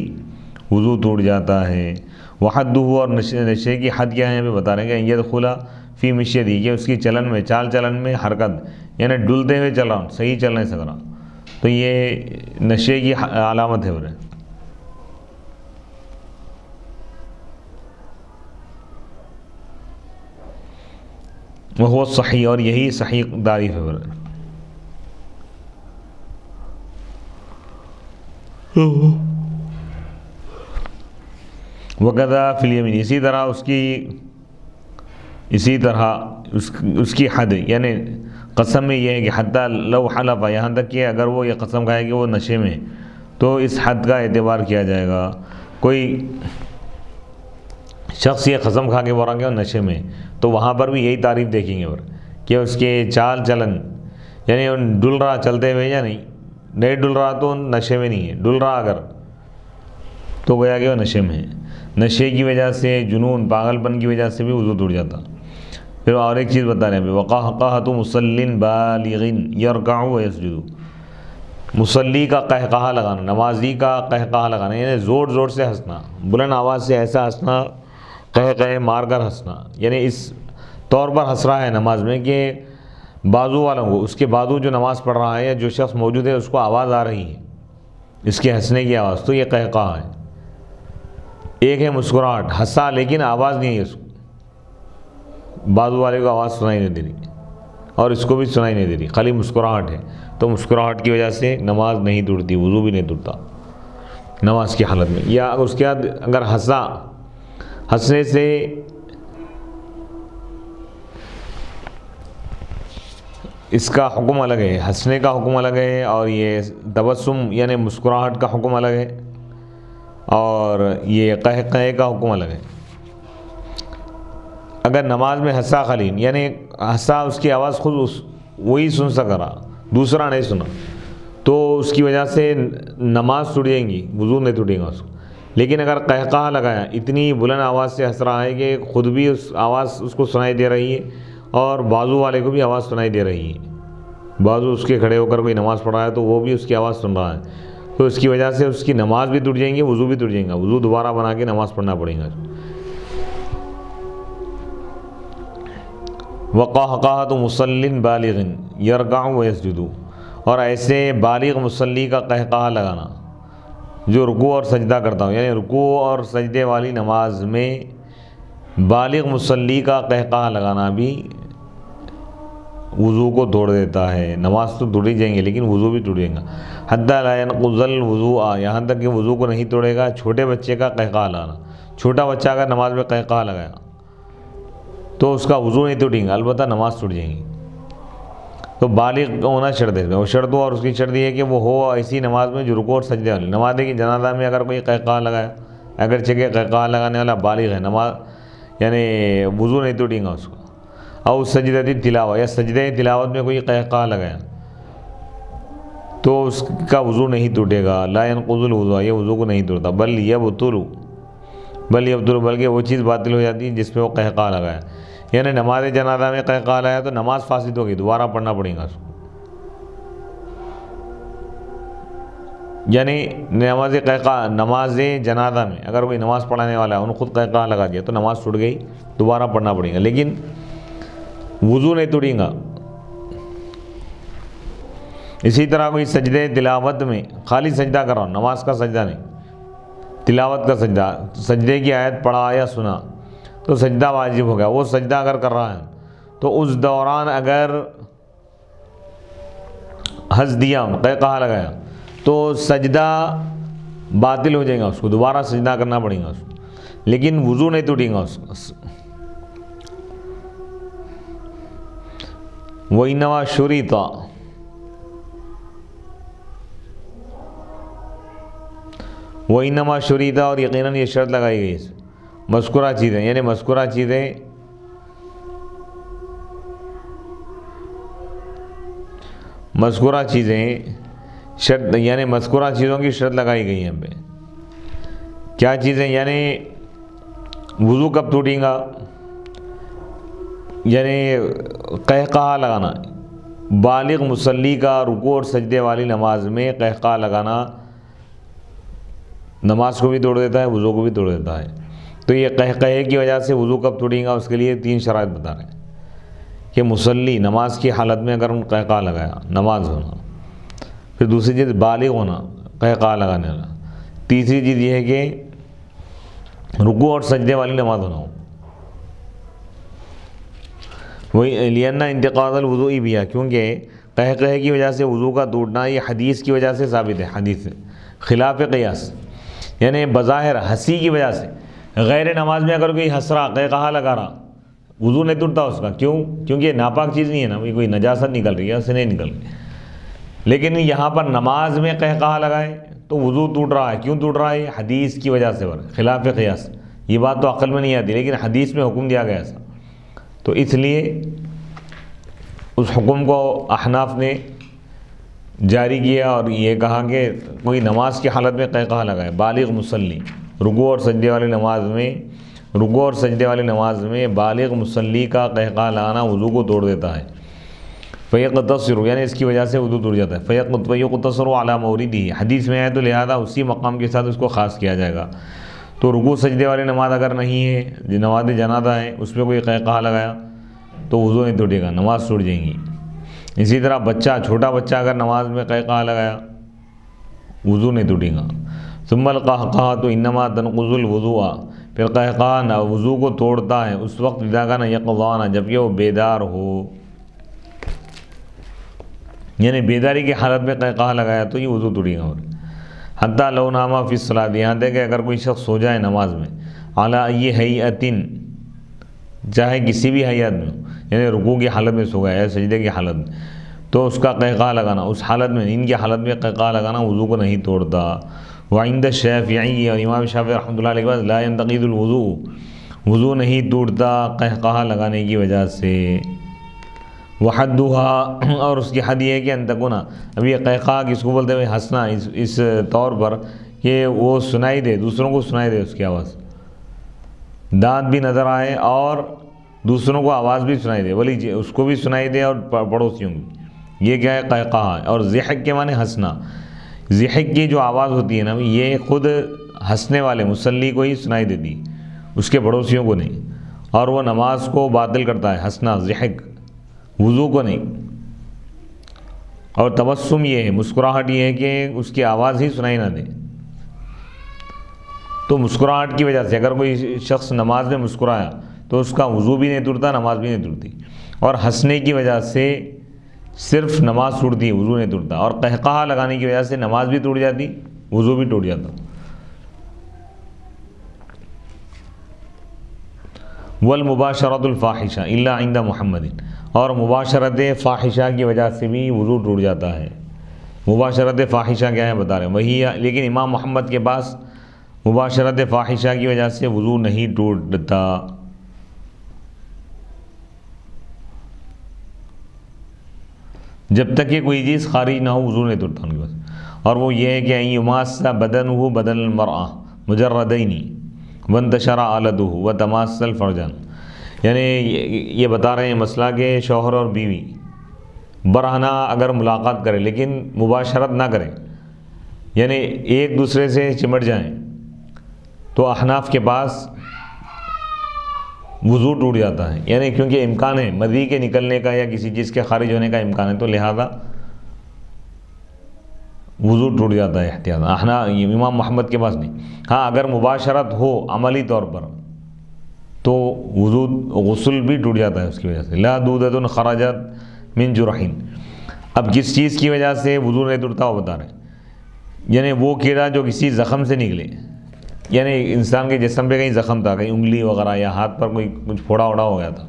وضو ٹوٹ جاتا ہے۔ وحدہ، اور نشے کی حد کیا ہے ابھی بتا رہے ہیں کہ ان يدخل فی مشیتہ، کہ اس کی چلن میں، چال چلن میں حرکت، یعنی ڈلتے ہوئے چل رہا ہوں، صحیح چل نہیں سک رہا، تو یہ نشے کی علامت ہے۔ وہ صحیح، اور یہی صحیح تعریف ہے۔ وَكَذَا فِي الْيَمِينِ، اسی طرح اس کی اسی طرح اس کی حد یعنی قسم میں یہ ہے کہ حتیٰ لو حلف، یہاں تک کہ اگر وہ یہ قسم کھائے کہ وہ نشے میں، تو اس حد کا اعتبار کیا جائے گا۔ کوئی شخص یہ قسم کھا کے بول رہا کہ وہ نشے میں، تو وہاں پر بھی یہی تعریف دیکھیں گے اور کہ اس کے چال چلن، یعنی ڈل رہا چلتے ہوئے یا نہیں ڈل رہا تو نشے میں نہیں ہے، ڈل رہا اگر تو گویا کہ وہ نشے میں ہے۔ نشے کی وجہ سے، جنون پاگل پن کی وجہ سے بھی وضو ٹوٹ جاتا۔ پھر اور ایک چیز بتا رہے ہیں، وقہقہۃ مصل بالغ یرکع ویسجد، مصلی کا قہقہہ لگانا، نمازی کا قہقہہ لگانا، یعنی زور زور سے ہنسنا، بلند آواز سے ایسا ہنسنا، قہقہے مار کر ہنسنا، یعنی اس طور پر ہنس رہا ہے نماز میں کہ بازو والوں کو، اس کے بازو جو نماز پڑھ رہا ہے یا جو شخص موجود ہے اس کو آواز آ رہی ہے اس کے ہنسنے کی آواز، تو یہ قہقہہ ہے۔ ایک ہے مسکراہٹ، ہنسا لیکن آواز نہیں ہے، اس کو بازو والے کو آواز سنائی نہیں دے رہی اور اس کو بھی سنائی نہیں دے رہی، خالی مسکراہٹ ہے، تو مسکراہٹ کی وجہ سے نماز نہیں ٹوٹتی، وضو بھی نہیں ٹوٹتا نماز کی حالت میں۔ یا اس کے بعد اگر ہنسا، ہنسنے سے اس کا حکم الگ ہے، ہنسنے کا حکم الگ ہے، اور یہ تبسم یعنی مسکراہٹ کا حکم الگ ہے، اور یہ قہقہے کا حکم الگ ہے۔ اگر نماز میں ہنسا خالی، یعنی ہنسا اس کی آواز خود وہی سن سک رہا، دوسرا نہیں سنا، تو اس کی وجہ سے نماز ٹوٹ جائیں گی، وضو نہیں ٹوٹے گا اس کو۔ لیکن اگر قہقہہ لگایا، اتنی بلند آواز سے ہنس رہا ہے کہ خود بھی اس آواز اس کو سنائی دے رہی ہے اور بازو والے کو بھی آواز سنائی دے رہی ہے، بازو اس کے کھڑے ہو کر کوئی نماز پڑھ رہا ہے تو وہ بھی اس کی آواز سن رہا ہے، تو اس کی وجہ سے اس کی نماز بھی ٹوٹ جائیں گی، وضو بھی ٹوٹ جائیں گا، وضو دوبارہ بنا کے نماز پڑھنا پڑے گا۔ وقہقہۃ مصل بالغ یرکع ویسجد، اور ایسے بالغ مصلی کا قہقہہ لگانا جو رکوع اور سجدہ کرتا ہوں، یعنی رکوع اور سجدے والی نماز میں بالغ مصلی کا قہقہہ لگانا بھی وضو کو توڑ دیتا ہے۔ نماز تو ٹوٹ ہی جائیں گے لیکن وضو بھی ٹوٹ جائے گا۔ حتی لا ينقض الوضوء، یہاں تک کہ وضو کو نہیں توڑے گا چھوٹے بچے کا قہقہہ لگانا۔ چھوٹا بچہ اگر نماز میں قہقہہ لگایا تو اس کا وضو نہیں ٹوٹیں گا، البتہ نماز ٹوٹ جائیں گی۔ تو بالغ ہونا شرط ہے، وہ شرط ہو، اور اس کی شرط یہ ہے کہ وہ ہو ایسی نماز میں جو رکوع اور سجدے والی۔ نماز کی جنازہ میں اگر کوئی قہقہہ لگایا، اگرچہ کہ قہقہہ لگانے والا بالغ ہے، نماز یعنی وضو نہیں ٹوٹیں گا اس کو۔ اور سجدہ تلاوت، یا سجدہ تلاوت میں کوئی قہقہہ لگایا تو اس کا وضو نہیں ٹوٹے گا۔ لا ينقض الوضوء، یہ وضو کو نہیں توڑتا، بل یبطل، بلکہ وہ چیز باطل ہو جاتی ہے جس پہ وہ قہقہہ لگایا۔ یعنی نماز جنازہ میں قہقہہ لگایا تو نماز فاسد ہوگی، دوبارہ پڑھنا پڑے گا اس کو۔ یعنی نماز جنازہ میں اگر کوئی نماز پڑھانے والا ہے انہوں خود قہقہہ لگا دیا تو نماز ٹوٹ گئی، دوبارہ پڑھنا پڑے گا، لیکن وضو نہیں ٹوٹے گا۔ اسی طرح کوئی سجدے تلاوت میں خالی سجدہ کر رہا ہوں، نماز کا سجدہ نہیں، تلاوت کا سجدہ، سجدے کی آیت پڑھا یا سنا تو سجدہ واجب ہو گیا، وہ سجدہ اگر کر رہا ہے تو اس دوران اگر ہنس دیا، قہقہہ لگایا تو سجدہ باطل ہو جائے گا، اس کو دوبارہ سجدہ کرنا پڑے گا اس کو، لیکن وضو نہیں ٹوٹے گا اس کو۔ وَإِنَّمَا شُرِطَ، وَإِنَّمَا شُرِطَ، اور یقیناً یہ شرط لگائی گئی ہے مذکورہ چیزیں، یعنی مذکورہ چیزیں شرط، یعنی مذکورہ چیزوں کی شرط لگائی گئی ہے یہاں پہ۔ کیا چیزیں؟ یعنی وضو کب ٹوٹیں گا، یعنی قہقہہ لگانا، بالغ مصلی کا رکوع اور سجدے والی نماز میں قہقہہ لگانا نماز کو بھی توڑ دیتا ہے، وضو کو بھی توڑ دیتا ہے۔ تو یہ قہقہے کی وجہ سے وضو کب ٹوٹیں گا، اس کے لیے 3 شرائط بتا رہے ہیں کہ مصلی نماز کی حالت میں اگر ان قہقہہ لگایا، نماز ہونا، پھر دوسری چیز بالغ ہونا، قہقہہ لگانے والا، تیسری چیز یہ ہے کہ رکوع اور سجدے والی نماز ہونا ہو۔ وہی لِأَنَّ انتقاض الوضوء بِهَا، کیونکہ قہقہے کی وجہ سے وضو کا ٹوٹنا یہ حدیث کی وجہ سے ثابت ہے، حدیث سے خلاف قیاس، یعنی بظاہر ہنسی کی وجہ سے، غیر نماز میں اگر کوئی ہنس رہا، قہقہہ لگا رہا، وضو نہیں ٹوٹتا اس کا. کیوں؟ کیونکہ یہ ناپاک چیز نہیں ہے نا, کوئی نجاست نکل رہی ہے, اس سے نہیں نکل رہی. لیکن یہاں پر نماز میں قہقہا لگائے تو وضو ٹوٹ رہا ہے. کیوں ٹوٹ رہا ہے؟ حدیث کی وجہ سے, خلاف قیاس. یہ بات تو عقل میں نہیں آتی, لیکن حدیث میں حکم دیا گیا ایسا, تو اس لیے اس حکم کو احناف نے جاری کیا اور یہ کہا کہ کوئی نماز کی حالت میں قہقہا لگائے, بالغ مصلی, رکوع اور سجدے والی نماز میں بالغ مصلی کا قہقہا لگانا وضو کو توڑ دیتا ہے. فیقتصر, یعنی اس کی وجہ سے وضو ٹوٹ جاتا ہے. فیقتصر علی موردہ, حدیث میں ہے تو لہذا اسی مقام کے ساتھ اس کو خاص کیا جائے گا. تو رکوع سجدے والی نماز اگر نہیں ہے, نماز جنازہ ہے, اس میں کوئی قہقہا لگایا تو وضو نہیں ٹوٹے گا, نماز ٹوٹ جائیں گی. اسی طرح چھوٹا بچہ اگر نماز میں قہقہا لگایا وضو نہیں ٹوٹے گا. ثم القہقہۃ انما تنقض الوضوء, پھر قہقہا وضو کو توڑتا ہے اس وقت اذا کان یقظان, جبکہ وہ بیدار ہو, یعنی بیداری کی حالت میں قہقہا لگایا تو یہ وضو ٹوٹے گا. اور حتیٰ لو نام فی الصلاۃ, یہاں تک کہ اگر کوئی شخص سو جائے نماز میں, علی ای ہیئۃ, چاہے کسی بھی حیات میں, یعنی رکوع کی حالت میں سو گیا یا سجدے کی حالت میں, تو اس کا قہقہا لگانا اس حالت میں, ان کی حالت میں قہقہا لگانا وضو کو نہیں توڑتا. وعند الشافعی, اور امام شافعی رحمۃ اللہ علیہ کے بعد, لا ينتقض الوضوء, وضو نہیں ٹوٹتا قہقہا لگانے کی وجہ سے. وحدها, اور اس کی حد یہ ہے کہ ان تکون, اب یہ قہقہا کس کو بولتے ہیں؟ ہنسنا, اس طور پر کہ وہ سنائی دے, دوسروں کو سنائی دے اس کی آواز, دانت بھی نظر آئے اور دوسروں کو آواز بھی سنائی دے, بلی اس کو بھی سنائی دے اور پڑوسیوں کی. یہ کیا ہے؟ قہقہا. اور ضحک کے معنی ہنسنا. ضحک کی جو آواز ہوتی ہے نا, یہ خود ہنسنے والے مصلی کو ہی سنائی دیتی, اس کے پڑوسیوں کو نہیں, اور وہ نماز کو باطل کرتا ہے ہنسنا, ضحک, وضو کو نہیں. اور تبسم یہ ہے, مسکراہٹ یہ ہے کہ اس کی آواز ہی سنائی نہ دے. تو مسکراہٹ کی وجہ سے اگر کوئی شخص نماز میں مسکرایا تو اس کا وضو بھی نہیں ٹوٹتا, نماز بھی نہیں ٹوٹتی. اور ہنسنے کی وجہ سے صرف نماز ٹوٹتی ہے, وضو نہیں ٹوٹتا. اور قہقہا لگانے کی وجہ سے نماز بھی ٹوٹ جاتی, وضو بھی ٹوٹ جاتا. والمباشرۃ الفاحشہ الا عند محمد, اور مباشرت فاحشہ کی وجہ سے بھی وضو ٹوٹ جاتا ہے. مباشرت فاحشہ کیا ہے بتا رہے ہیں, وہی ہے, لیکن امام محمد کے پاس مباشرت فاحشہ کی وجہ سے وضو نہیں ٹوٹتا. جب تک کہ کوئی چیز خارج نہ ہو وضو نہیں ٹوٹتا ان کے پاس. اور وہ یہ ہے کہ یماس بدنہ بدن المرأة مجردین وانتشر آلتہ وتماس الفرجان, یعنی یہ بتا رہے ہیں مسئلہ کہ شوہر اور بیوی برہنہ اگر ملاقات کرے لیکن مباشرت نہ کریں, یعنی ایک دوسرے سے چمٹ جائیں, تو احناف کے پاس وضو ٹوٹ جاتا ہے. یعنی کیونکہ امکان ہے مذی کے نکلنے کا یا کسی چیز کے خارج ہونے کا امکان ہے, تو لہذا وضو ٹوٹ جاتا ہے احتیاط. امام محمد کے پاس نہیں. ہاں اگر مباشرت ہو عملی طور پر تو وضو غسل بھی ٹوٹ جاتا ہے اس کی وجہ سے. لا دودۃ خرجت من جرح, اب کس چیز کی وجہ سے وضو نہیں ٹوٹتا وہ بتا رہے ہیں, یعنی وہ کیڑا جو کسی زخم سے نکلے, یعنی انسان کے جسم پہ کہیں زخم تھا, کہیں انگلی وغیرہ یا ہاتھ پر کوئی کچھ پھوڑا وڑا ہو گیا تھا,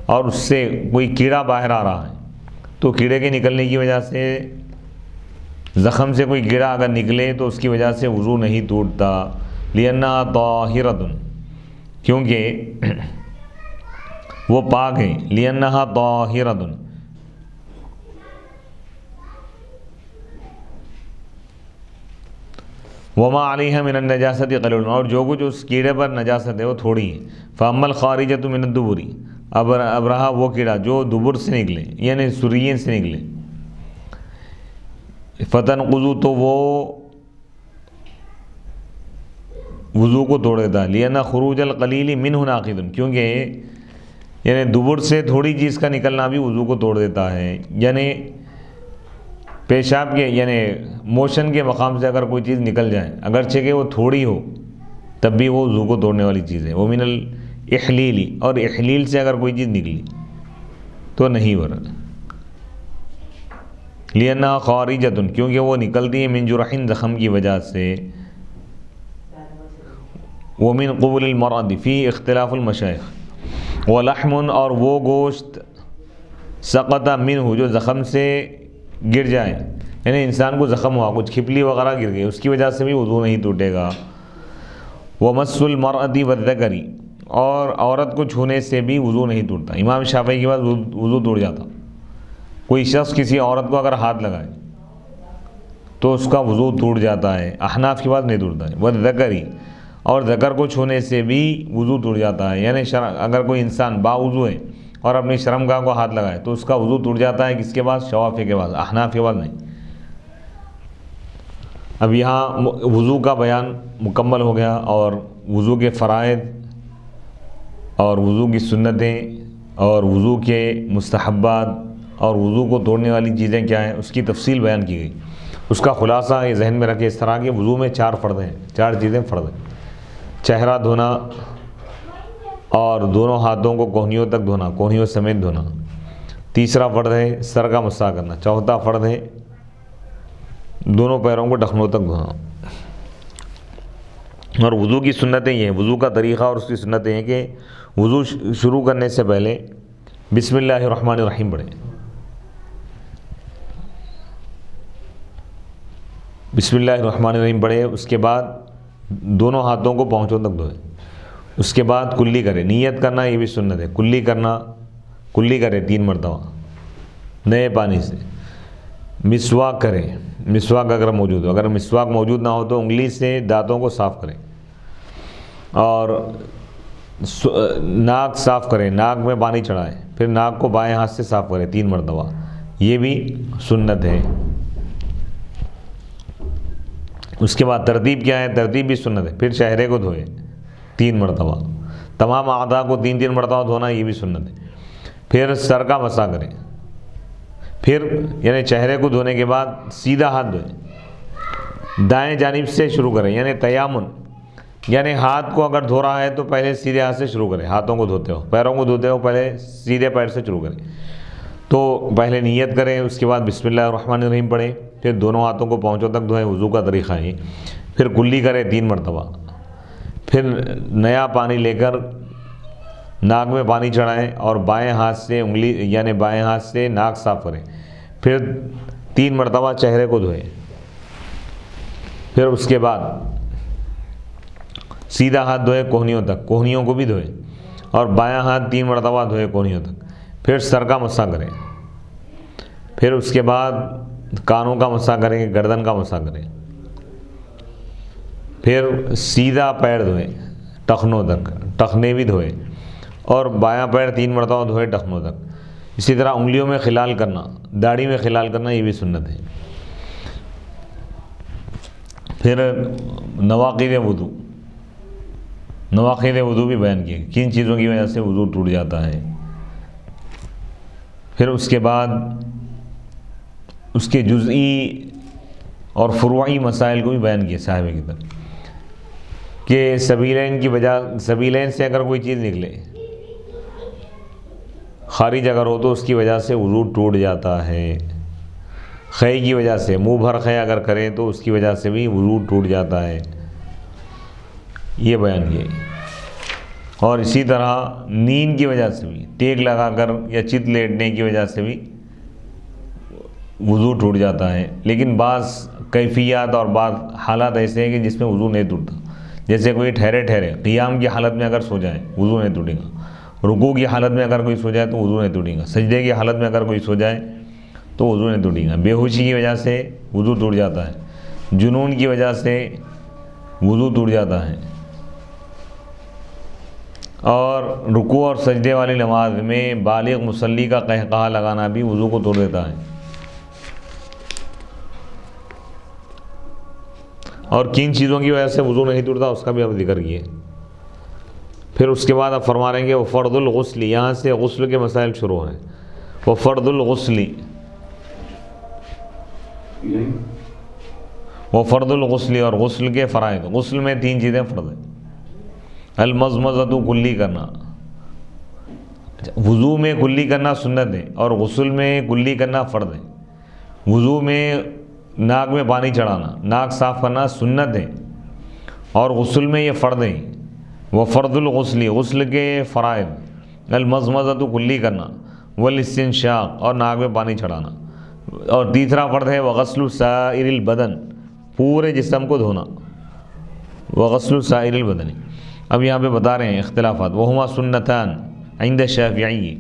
اور اس سے کوئی کیڑا باہر آ رہا ہے, تو کیڑے کے نکلنے کی وجہ سے, زخم سے کوئی کیڑا اگر نکلے تو اس کی وجہ سے وضو نہیں ٹوٹتا. لأنہا طاہرۃ, کیونکہ وہ پاک ہے. لأنہا طاہرۃ, وما علیہ من النجاست قلیل, اور جو کچھ اس کیڑے پر نجاست ہے وہ تھوڑی ہے. فاما الخارجۃ من الدبر, اب رہا وہ کیڑا جو دبر سے نکلے یعنی سرین سے نکلے, فتنقض, تو وہ وضو کو توڑ دیتا ہے. لأن خروج القلیل منہ ناقض, کیونکہ یعنی دبر سے تھوڑی چیز کا نکلنا بھی وضو کو توڑ دیتا ہے. یعنی پیشاب کے یعنی موشن کے مقام سے اگر کوئی چیز نکل جائے, اگرچہ کہ وہ تھوڑی ہو, تب بھی وہ وضو کو توڑنے والی چیز ہے. وہ من الاحلیل, اور احلیل سے اگر کوئی چیز نکلی تو نہیں ورد. لأنہا خارجۃ, کیونکہ وہ نکلتی ہے من جرح, زخم کی وجہ سے. ومن قبل المرأة فی اختلاف المشائخ, ولحم اور وہ گوشت سقط منہ جو زخم سے گر جائے، یعنی انسان کو زخم ہوا، کچھ کھپلی وغیرہ گر گئی، اس کی وجہ سے بھی وضو نہیں ٹوٹے گا۔ ومس المرأۃ والذکر اور عورت کو چھونے سے بھی وضو نہیں ٹوٹتا۔ امام شافعی کے بعد وضو ٹوٹ جاتا، کوئی شخص کسی عورت کو اگر ہاتھ لگائے تو اس کا وضو ٹوٹ جاتا ہے، احناف کے بعد نہیں ٹوٹتا ہے۔ والذکری اور ذکر کو چھونے سے بھی وضو ٹوٹ جاتا ہے، یعنی اگر کوئی انسان باوضو ہے اور اپنی شرمگاہ کو ہاتھ لگائے تو اس کا وضو ٹوٹ جاتا ہے، کس کے بعد؟ شوافی کے بعد، احناف کے بعد نہیں۔ اب یہاں وضو کا بیان مکمل ہو گیا، اور وضو کے فرائض اور وضو کی سنتیں اور وضو کے مستحبات اور وضو کو توڑنے والی چیزیں کیا ہیں اس کی تفصیل بیان کی گئی۔ اس کا خلاصہ یہ ذہن میں رکھے اس طرح کہ وضو میں 4 فرض ہیں، 4 چیزیں فرض ہیں: چہرہ دھونا اور دونوں ہاتھوں کو کوہنیوں تک دھونا، کوہنیوں سمیت دھونا۔ تیسرا فرض ہے سر کا مسح کرنا۔ چوتھا فرض ہے دونوں پیروں کو ٹخنوں تک دھونا۔ اور وضو کی سنتیں یہ ہیں، وضو کا طریقہ اور اس کی سنتیں ہیں کہ وضو شروع کرنے سے پہلے بسم اللہ الرحمن الرحیم پڑھیں، بسم اللہ الرحمن الرحیم پڑھے، اس کے بعد دونوں ہاتھوں کو پاؤں تک دھوئے، اس کے بعد کلی کرے، نیت کرنا یہ بھی سنت ہے، کلی کرنا، کلی کرے 3 مرتبہ نئے پانی سے۔ مسواک کرے، مسواک اگر موجود ہو، اگر مسواک موجود نہ ہو تو انگلی سے دانتوں کو صاف کرے، اور ناک صاف کرے، ناک میں پانی چڑھائے، پھر ناک کو بائیں ہاتھ سے صاف کرے 3 مرتبہ، یہ بھی سنت ہے۔ اس کے بعد ترتیب کیا ہے؟ ترتیب بھی سنت ہے۔ پھر چہرے کو دھوئے 3 مرتبہ، تمام اعضاء کو 3 مرتبہ دھونا یہ بھی سنت ہے۔ پھر سر کا مسح کرے، پھر یعنی چہرے کو دھونے کے بعد سیدھا ہاتھ دھوئے، دائیں جانب سے شروع کریں، یعنی تیامن، یعنی ہاتھ کو اگر دھو رہا ہے تو پہلے سیدھے ہاتھ سے شروع کریں، ہاتھوں کو دھوتے ہو، پیروں کو دھوتے ہو پہلے سیدھے پیر سے شروع کریں۔ تو پہلے نیت کریں، اس کے بعد بسم اللہ الرحمن الرحیم پڑھیں، پھر دونوں ہاتھوں کو پاؤں تک دھوئیں، وضو کا طریقہ ہے۔ پھر کلی کرے 3 مرتبہ، پھر نیا پانی لے کر ناک میں پانی چڑھائیں اور بائیں ہاتھ سے انگلی یعنی بائیں ہاتھ سے ناک صاف کریں، پھر 3 مرتبہ چہرے کو دھوئیں، پھر اس کے بعد سیدھا ہاتھ دھوئے کوہنیوں تک، کوہنیوں کو بھی دھوئیں، اور بایاں ہاتھ 3 مرتبہ دھوئے کوہنیوں تک، پھر سر کا مسح کریں، پھر اس کے بعد کانوں کا مسح کریں، گردن کا مسح کریں، پھر سیدھا پیر دھوئیں ٹخنوں تک، ٹخنے بھی دھوئیں، اور بایاں پیر 3 مرتبہ دھوئے ٹخنوں تک۔ اسی طرح انگلیوں میں خلال کرنا، داڑھی میں خلال کرنا یہ بھی سنت ہے۔ پھر نواقض وضو، نواقض وضو بھی بیان کیے، کن چیزوں کی وجہ سے وضو ٹوٹ جاتا ہے۔ پھر اس کے بعد اس کے جزئی اور فروعی مسائل کو بھی بیان کیے صاحب کتاب، کہ سبیلین کی وجہ، سبیلین سے اگر کوئی چیز نکلے خارج اگر ہو تو اس کی وجہ سے وضو ٹوٹ جاتا ہے، خے کی وجہ سے، منہ بھر خے اگر کرے تو اس کی وجہ سے بھی وضو ٹوٹ جاتا ہے، یہ بیان کیے۔ اور اسی طرح نیند کی وجہ سے بھی، ٹیک لگا کر یا چت لیٹنے کی وجہ سے بھی وضو ٹوٹ جاتا ہے، لیکن بعض کیفیات اور بعض حالات ایسے ہیں کہ جس میں وضو نہیں ٹوٹتا، جیسے کوئی ٹھہرے ٹھہرے قیام کی حالت میں اگر سو جائے وضو نہیں ٹوٹے گا، رکوع کی حالت میں اگر کوئی سو جائے تو وضو نہیں ٹوٹے گا، سجدے کی حالت میں اگر کوئی سو جائے تو وضو نہیں ٹوٹے گا، بے ہوشی کی وجہ سے وضو ٹوٹ جاتا ہے، جنون کی وجہ سے وضو ٹوٹ جاتا ہے، اور رکوع اور سجدے والی نماز میں بالغ مصلی کا قہقہہ لگانا بھی وضو کو توڑ دیتا ہے۔ اور کن چیزوں کی وجہ سے وضو نہیں ٹوٹتا اس کا بھی اب ذکر کیے۔ پھر اس کے بعد اب فرما رہے ہیں کہ وہ فرض الغسل، یہاں سے غسل کے مسائل شروع ہیں۔ وہ فرض الغسل، وہ فرض الغسل اور غسل کے فرائض، غسل میں 3 چیزیں فرض ہیں۔ المضمضۃ، کلی کرنا، وضو میں کلی کرنا سنت ہے اور غسل میں کلی کرنا فرض ہے۔ وضو میں ناک میں پانی چڑھانا، ناک صاف کرنا سنت ہے، اور غسل میں یہ فرض ہے۔ وہ فرض الغسل، غسل کے فرائض، المضمضۃ کلی کرنا، والاستنشاق اور ناک میں پانی چڑھانا، اور تیسرا فرض ہے وغسل سائر البدن، پورے جسم کو دھونا، وغسل سائر البدن۔ اب یہاں پہ بتا رہے ہیں اختلافات، وہما سنتان عند الشافعی،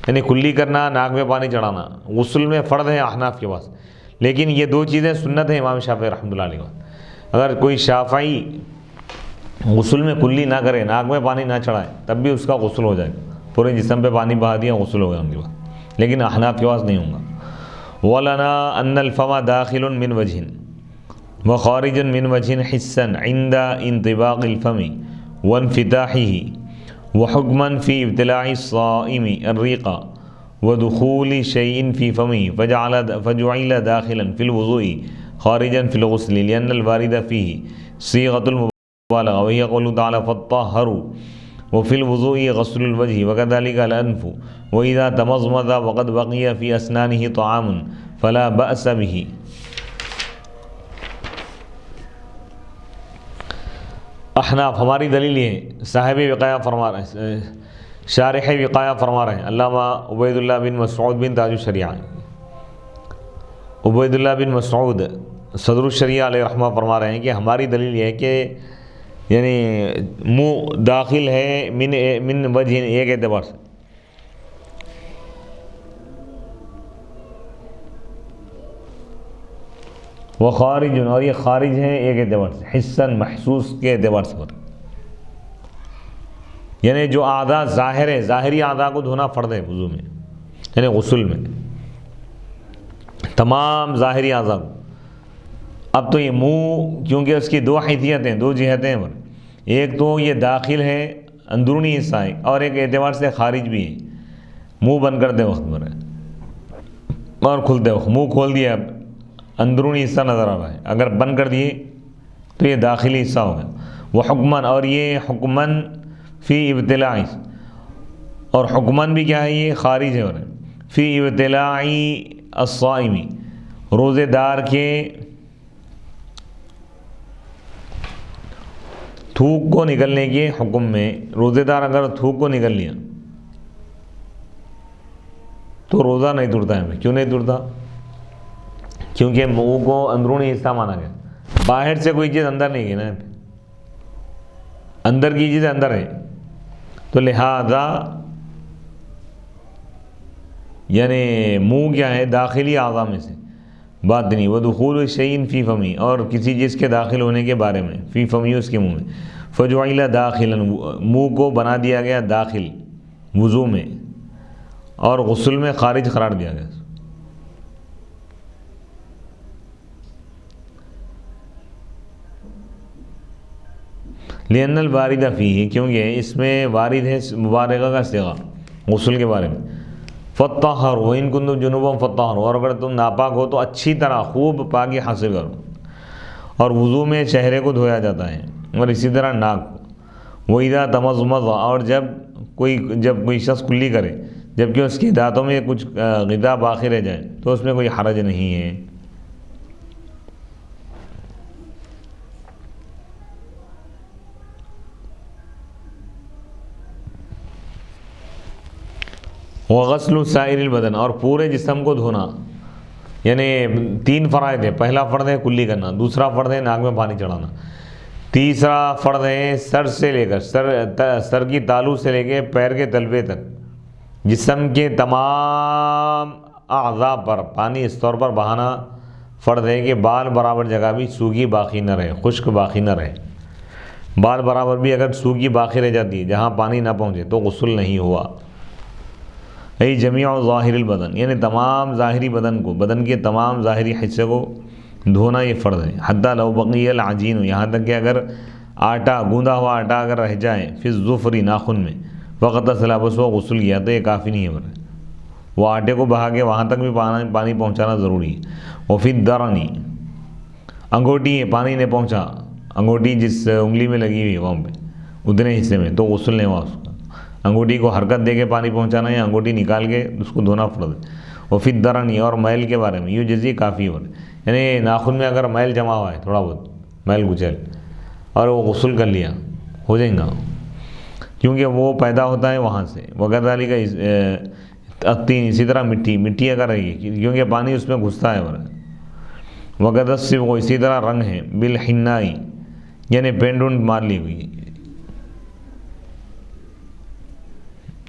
یعنی کلی کرنا، ناک میں پانی چڑھانا غسل میں فرض ہے احناف کے پاس، لیکن یہ دو چیزیں سنت ہیں امام شافعی رحمۃ اللہ علیہ کا۔ اگر کوئی شافعی غسل میں کلی نہ کرے، ناک میں پانی نہ چڑھائے، تب بھی اس کا غسل ہو جائے گا، پورے جسم پہ پانی بہا دیا غسل ہو گیا ان کے پاس، لیکن احناف کے پاس نہیں ہوگا۔ وَلَنَا أَنَّ الْفَمَ دَاخِلٌ مِّن وَجْهٍ وَخَارِجٌ مِّن وَجْهٍ حِسًّا عِنْدَ انطباق الفم وانفتاحه، وحكما في ابتلاع الصائم الريق ودخول شيء في فمه، فجعل داخلا في الوضوء خارجا في الغسل، لأن الوارد فيه صيغة المبالغة وهي قوله تعالى فطهروا، وفي الوضوء غسل الوجه وكذلك الأنف، وإذا تمضمض وقد بقي في أسنانه طعام فلا بأس به۔ احناف ہماری دلیل یہ ہے، صاحب وقایہ فرما رہے ہیں، شارح وقایہ فرما رہے ہیں علامہ عبید اللہ بن مسعود بن تاج الشریعہ، عبید اللہ بن مسعود صدر الشریعہ علیہ رحمہ فرما رہے ہیں کہ ہماری دلیل یہ ہے کہ یعنی منہ داخل ہے من وجہ، ایک اعتبار سے، وہ خارج، اور یہ خارج ہے ایک اعتبار سے، حسن محسوس کے اعتبار سے، یعنی جو اعضاء ظاہر ہے، ظاہری اعضاء کو دھونا فرض ہے وضو میں، یعنی غسل میں تمام ظاہری اعضاء کو۔ اب تو یہ منہ، کیونکہ اس کی دو حیثیتیں، دو جہتیں ہیں، ایک تو یہ داخل ہے اندرونی حصہ ہے، اور ایک اعتبار سے خارج بھی ہے، منہ بند کرتے وقت اور کھلتے وقت، منہ کھول دیا اب اندرونی حصہ نظر آ رہا ہے، اگر بند کر دیے تو یہ داخلی حصہ ہو گیا۔ وہ حکمن، اور یہ حکمن فی ابتلاع، اور حکمن بھی کیا ہے، یہ خارج ہے، اور فی ابتلاع الصائم، روزے دار کے تھوک کو نکلنے کے حکم میں، روزے دار اگر تھوک کو نکل لیا تو روزہ نہیں ٹوٹتا ہے۔ کیوں نہیں ٹوٹتا؟ کیونکہ منہ کو اندرونی حصہ مانا گیا، باہر سے کوئی چیز اندر نہیں گئی نا، اندر کی چیز اندر ہے، تو لہذا یعنی منہ کیا ہے، داخلی اعضاء میں سے باطنی، ودخول شیء فی فمی، اور کسی چیز کے داخل ہونے کے بارے میں، فی فمی اس کے منہ میں، فجعل داخلا، منہ کو بنا دیا گیا داخل وضو میں، اور غسل میں خارج قرار دیا گیا۔ لأن الوارد فیہ، کیونکہ اس میں وارد ہے مبالغہ کا صیغہ غسل کے بارے میں، فطہر وإن کنتم جنبا فطہروا، اور اگر تم ناپاک ہو تو اچھی طرح خوب پاکی حاصل کرو، اور وضو میں چہرے کو دھویا جاتا ہے، اور اسی طرح ناک کو۔ وإذا تمضمض، اور جب کوئی شخص کلی کرے جبکہ اس کے دانتوں میں کچھ غذا باقی رہ جائے تو اس میں کوئی حرج نہیں ہے۔ وغسل سائر البدن، اور پورے جسم کو دھونا، یعنی 3 فرائض ہے، پہلا فرض ہے کلی کرنا، دوسرا فرض ہے ناک میں پانی چڑھانا، تیسرا فرض ہے سر سے لے کر سر کی تالو سے لے کے پیر کے تلوے تک جسم کے تمام اعضاء پر پانی اس طور پر بہانا فرض ہے کہ بال برابر جگہ بھی سوکھی باقی نہ رہے، خشک باقی نہ رہے، بال برابر بھی اگر سوکھی باقی رہ جاتی ہے جہاں پانی نہ پہنچے تو غسل نہیں ہوا۔ ای جمیع ظاہر البدن، یعنی تمام ظاہری بدن کو، بدن کے تمام ظاہری حصے کو دھونا یہ فرض ہے۔ حتی لو بقی العجین، یہاں تک کہ اگر آٹا، گوندا ہوا آٹا اگر رہ جائے فی الظفر، ناخن میں، وقت صلاح، بس وہ غسل کیا تو یہ کافی نہیں ہے، وہ آٹے کو بہا کے وہاں تک بھی پانی پہنچانا ضروری ہے۔ وفی الدرن، انگوٹی ہے پانی نہیں پہنچا، انگوٹی جس انگلی میں لگی ہوئی ہے وہاں پہ اتنے حصے میں، تو غسل نہیں ہوا اس کا، انگوٹی کو حرکت دے کے پانی پہنچانا ہے، انگوٹی نکال کے اس کو دھونا فرض ہے۔ وفی الدرن، اور میل کے بارے میں، یہ جزی کافی ہو، یعنی ناخن میں اگر میل جمع ہوا ہے تھوڑا بہت میل کچل اور وہ غسل کر لیا ہو جائے گا۔ کیونکہ وہ پیدا ہوتا ہے وہاں سے. وغیرہ کا الطین، اسی طرح مٹی اگر رہی ہے کیونکہ پانی اس میں گھستا ہے. وغیرہ سے وہ اسی طرح رنگ ہے. بالحنائی یعنی پینٹ وینٹ مار لی ہوئی،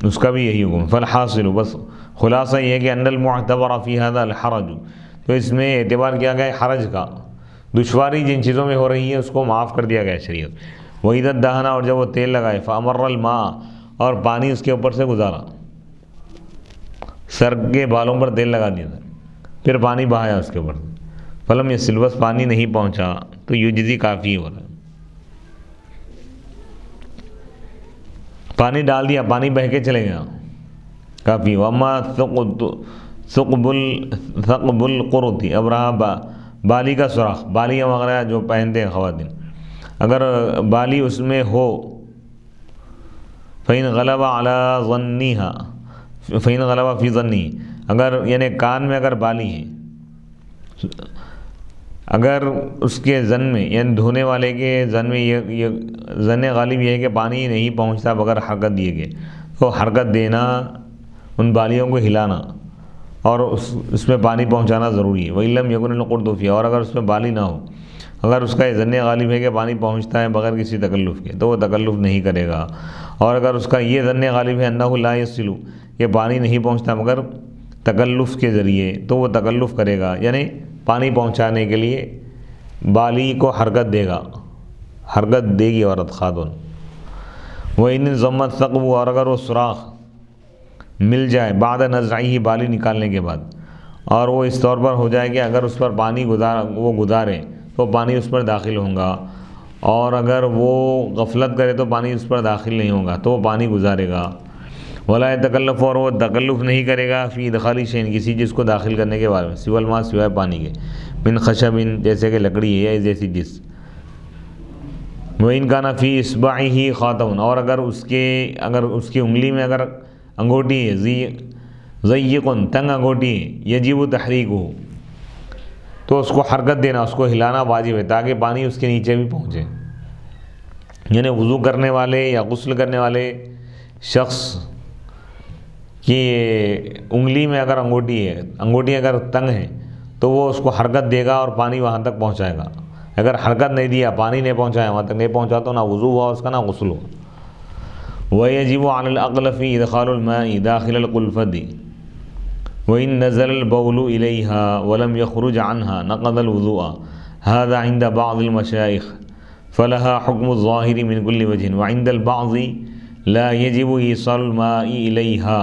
اس کا بھی یہی حکم. فالحاصل، بس خلاصہ یہ ہے کہ ان المعتبر فی هذا الحرج، تو اس میں اعتبار کیا گیا ہے حرج کا، دشواری جن چیزوں میں ہو رہی ہے اس کو معاف کر دیا گیا ہے شریعت. وَإِذَا ادَّهَنَ، اور جب وہ تیل لگائے، فَأَمَرَّ الْمَاءَ، اور پانی اس کے اوپر سے گزارا، سر کے بالوں پر تیل لگا دیا تھا پھر پانی بہایا اس کے اوپر، فلم یصل، بس پانی نہیں پہنچا تو یجزی کافی ہو رہا ہے. پانی ڈال دیا، پانی بہہ کے چلے گیا، کافی. وَأَمَّا ثَقْبُ الْقُرُطِ، اب رہا بالی کا سوراخ، بالیاں وغیرہ جو پہنتے ہیں خواتین، اگر بالی اس میں ہو، فَإِنْ غَلَبَ عَلَى ظَنِّهَا، فَإِنْ غَلَبَ فِي ظَنِّهِ، اگر یعنی کان میں اگر بالی ہے، اگر اس کے ظن میں یعنی دھونے والے کے ظن میں یہ ظن غالب یہ ہے کہ پانی نہیں پہنچتا بغیر حرکت دیے گئے، تو حرکت دینا، ان بالیوں کو ہلانا اور اس میں پانی پہنچانا ضروری ہے. وَإِن لَمْ يَكُنِ الْقُرْطُ فِيهَا، اور اگر اس میں بالی نہ ہو، اگر اس کا یہ ظن غالب ہے کہ پانی پہنچتا ہے بغیر کسی تکلف کے، تو وہ تکلف نہیں کرے گا. اور اگر اس کا یہ ظن غالب ہے انہ لا یصل، کہ پانی نہیں پہنچتا مگر تکلف کے ذریعے، تو وہ تکلف کرے گا، یعنی پانی پہنچانے کے لیے بالی کو حرکت دے گا، حرکت دے گی عورت خاتون. وَإِنِ ضَمَّ الثَّقْبُ، اور اگر وہ سوراخ مل جائے بعد نزعہ، بالی نکالنے کے بعد، اور وہ اس طور پر ہو جائے کہ اگر اس پر پانی وہ گزارے تو پانی اس پر داخل ہوگا، اور اگر وہ غفلت کرے تو پانی اس پر داخل نہیں ہوگا، تو وہ پانی گزارے گا. ولا يتکلف، اور وہ تکلف نہیں کرے گا فی ادخال شیء، کسی چیز کو داخل کرنے کے بارے میں، سوى الماء، سوائے پانی کے، من خشب، جیسے کہ لکڑی ہے یا جیسی چیز. وَإِنْ كَانَ فِي إِصْبَعِهِ خَاتَمٌ، اور اگر اس کی انگلی میں اگر انگوٹھی ہے، ضیق، تنگ انگوٹھی ہے، یجب تحریکہ، تو اس کو حرکت دینا، اس کو ہلانا واجب ہے تاکہ پانی اس کے نیچے بھی پہنچے. یعنی وضو کرنے والے یا غسل کرنے والے شخص کی انگلی میں اگر انگوٹھی ہے، انگوٹھی اگر تنگ ہے، تو وہ اس کو حرکت دے گا اور پانی وہاں تک پہنچائے گا. اگر حرکت نہیں دیا، پانی نہیں پہنچایا، وہاں تک نہیں پہنچا، تو نہ وضو ہوا اس کا، نہ غسل ہوا. وَيَجِبُ عَلَى الْأَقْلَفِ إِدْخَالُ الْمَاءِ دَاخِلَ الْقُلْفَةِ وَإِنْ نَزَلَ الْبَوْلُ إِلَيْهَا وَلَمْ يَخْرُجْ عَنْهَا نَقَضَ الْوُضُوءَ. هذا عند بعض المشايخ فلها حكم الظاهر من كل وجه، وعند البعض لا يجب إيصال الماء إليها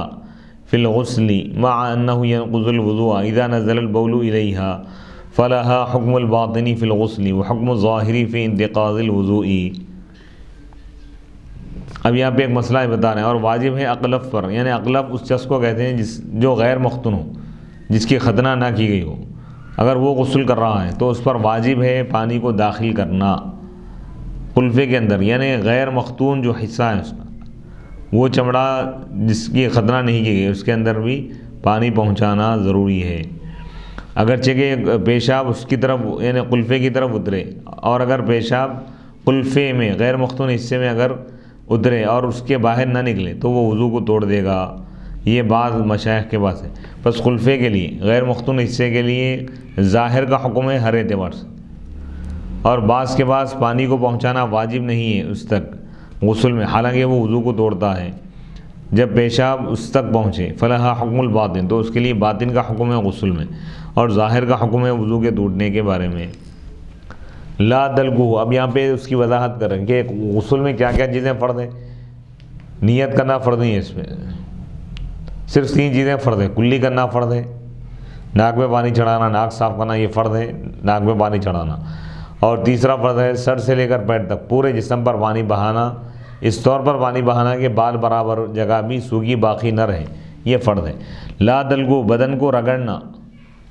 في الغسل مع أنه ينقض الوضوء. إذا نزل البول إليها فلها حكم الباطن في الغسل وحكم الظاهر في انتقاض الوضوء. اب یہاں پہ ایک مسئلہ بتا رہے ہیں، اور واجب ہے اقلف پر، یعنی اقلف اس شخص کو کہتے ہیں جو غیر مختون ہو، جس کی ختنہ نہ کی گئی ہو، اگر وہ غسل کر رہا ہے تو اس پر واجب ہے پانی کو داخل کرنا قلفے کے اندر، یعنی غیر مختون جو حصہ ہے اس کا، وہ چمڑا جس کی ختنہ نہیں کی گئی، اس کے اندر بھی پانی پہنچانا ضروری ہے. اگرچہ کہ پیشاب اس کی طرف یعنی قلفے کی طرف اترے، اور اگر پیشاب قلفے میں غیر مختون حصے میں اگر اترے اور اس کے باہر نہ نکلے تو وہ وضو کو توڑ دے گا. یہ بعض مشائخ کے پاس ہے. بس قلفے کے لیے، غیر مختون حصے کے لیے ظاہر کا حکم ہے ہر اعتبار سے، اور بعض کے پاس پانی کو پہنچانا واجب نہیں ہے اس تک غسل میں، حالانکہ وہ وضو کو توڑتا ہے. جب پیشاب اس تک پہنچے فلاح حکم الباطن، تو اس کے لیے باطن کا حکم ہے غسل میں، اور ظاہر کا حکم ہے وضو کے ٹوٹنے کے بارے میں. لا دلگو، اب یہاں پہ اس کی وضاحت کریں کہ غسل میں کیا کیا چیزیں فرض ہیں. نیت کرنا فرض نہیں ہے، اس میں صرف 3 چیزیں فرض ہیں. کلی کرنا فرض ہے، ناک میں پانی چڑھانا، ناک صاف کرنا یہ فرض ہے، ناک میں پانی چڑھانا. اور تیسرا فرض ہے سر سے لے کر پیر تک پورے جسم پر پانی بہانا، اس طور پر پانی بہانا کہ بال برابر جگہ بھی سوکھی باقی نہ رہے، یہ فرض ہے. لا دلگو، بدن کو رگڑنا،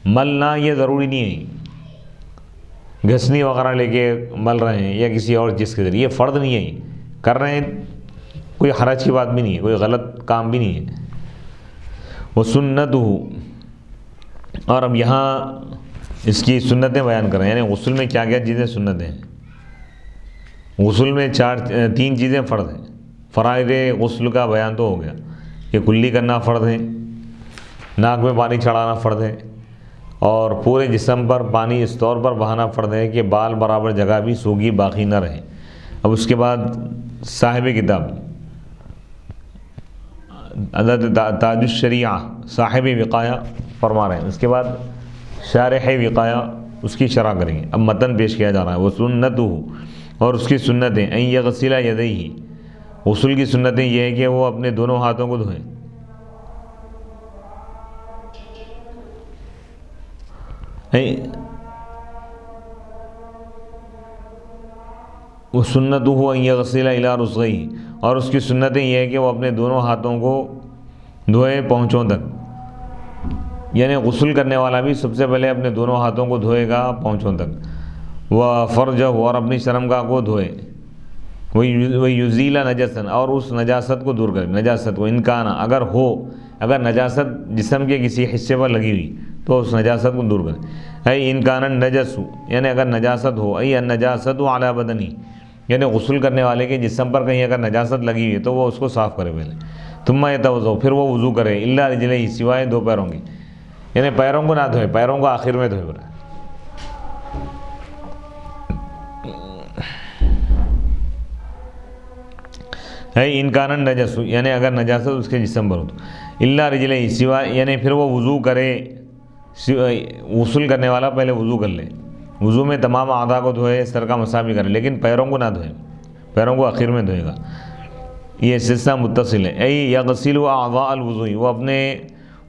ملنا یہ ضروری نہیں ہے، گھسنی وغیرہ لے کے مل رہے ہیں یا کسی اور چیز کے ذریعے، یہ فرض نہیں ہے. کر رہے ہیں کوئی حرج کی بات بھی نہیں ہے، کوئی غلط کام بھی نہیں ہے. وہ سنت ہو، اور اب یہاں اس کی سنتیں بیان کر رہے ہیں، یعنی غسل میں کیا کیا چیزیں سنتیں ہیں. غسل میں 3 چیزیں فرض ہیں. فرائض غسل کا بیان تو ہو گیا کہ کلی کرنا فرض ہے، ناک میں پانی چڑھانا فرض ہے، اور پورے جسم پر پانی اس طور پر بہانا فرض ہے کہ بال برابر جگہ بھی سوگی باقی نہ رہے۔ اب اس کے بعد صاحب کتاب حضرت تاج الشریعہ صاحب وقایہ فرما رہے ہیں، اس کے بعد شارح وقایہ اس کی شرح کریں گے۔ اب متن پیش کیا جا رہا ہے، وہ سنتہ، اور اس کی سنتیں، ان یغسل یدیہ، غسل کی سنتیں یہ ہے کہ وہ اپنے دونوں ہاتھوں کو دھوئیں۔ وہ سنتہ ان یغسل الی رسغیہ، اور اس کی سنتیں یہ ہے کہ وہ اپنے دونوں ہاتھوں کو دھوئے پہنچوں تک، یعنی غسل کرنے والا بھی سب سے پہلے اپنے دونوں ہاتھوں کو دھوئے گا پہنچوں تک، وہ فرجہ، اور اپنی شرمگاہ کو دھوئے، وہ یزیل نجسن، اور اس نجاست کو دور کرے، نجاست کو، انکان، اگر ہو، اگر نجاست جسم کے کسی حصے پر لگی ہوئی تو اس نجاست کو دور کرے۔ اے انکان نجس، یعنی اگر نجاست ہو، ای النجاست علی بدنی، یعنی غسل کرنے والے کے جسم پر کہیں اگر نجاست لگی ہوئی ہے تو وہ اس کو صاف کرے پہلے، ثم یتوضا، پھر وہ وضو کرے، الا رجلیہ، سوائے دو پیروں کے، یعنی پیروں کو نہ دھوئے، پیروں کو آخر میں دھوئے۔ ہے انکان نجس، یعنی اگر نجاست اس کے جسم پر ہو تو، الا رجلیہ، سوائے، یعنی پھر وہ وضو کرے، غسل کرنے والا پہلے وضو کر لے، وضو میں تمام اعضاء کو دھوئے، سر کا مسح بھی کرے، لیکن پیروں کو نہ دھوئے، پیروں کو آخر میں دھوئے گا، یہ سلسلہ متصل ہے۔ ای یغسل اعضاء الوضوء، وہ اپنے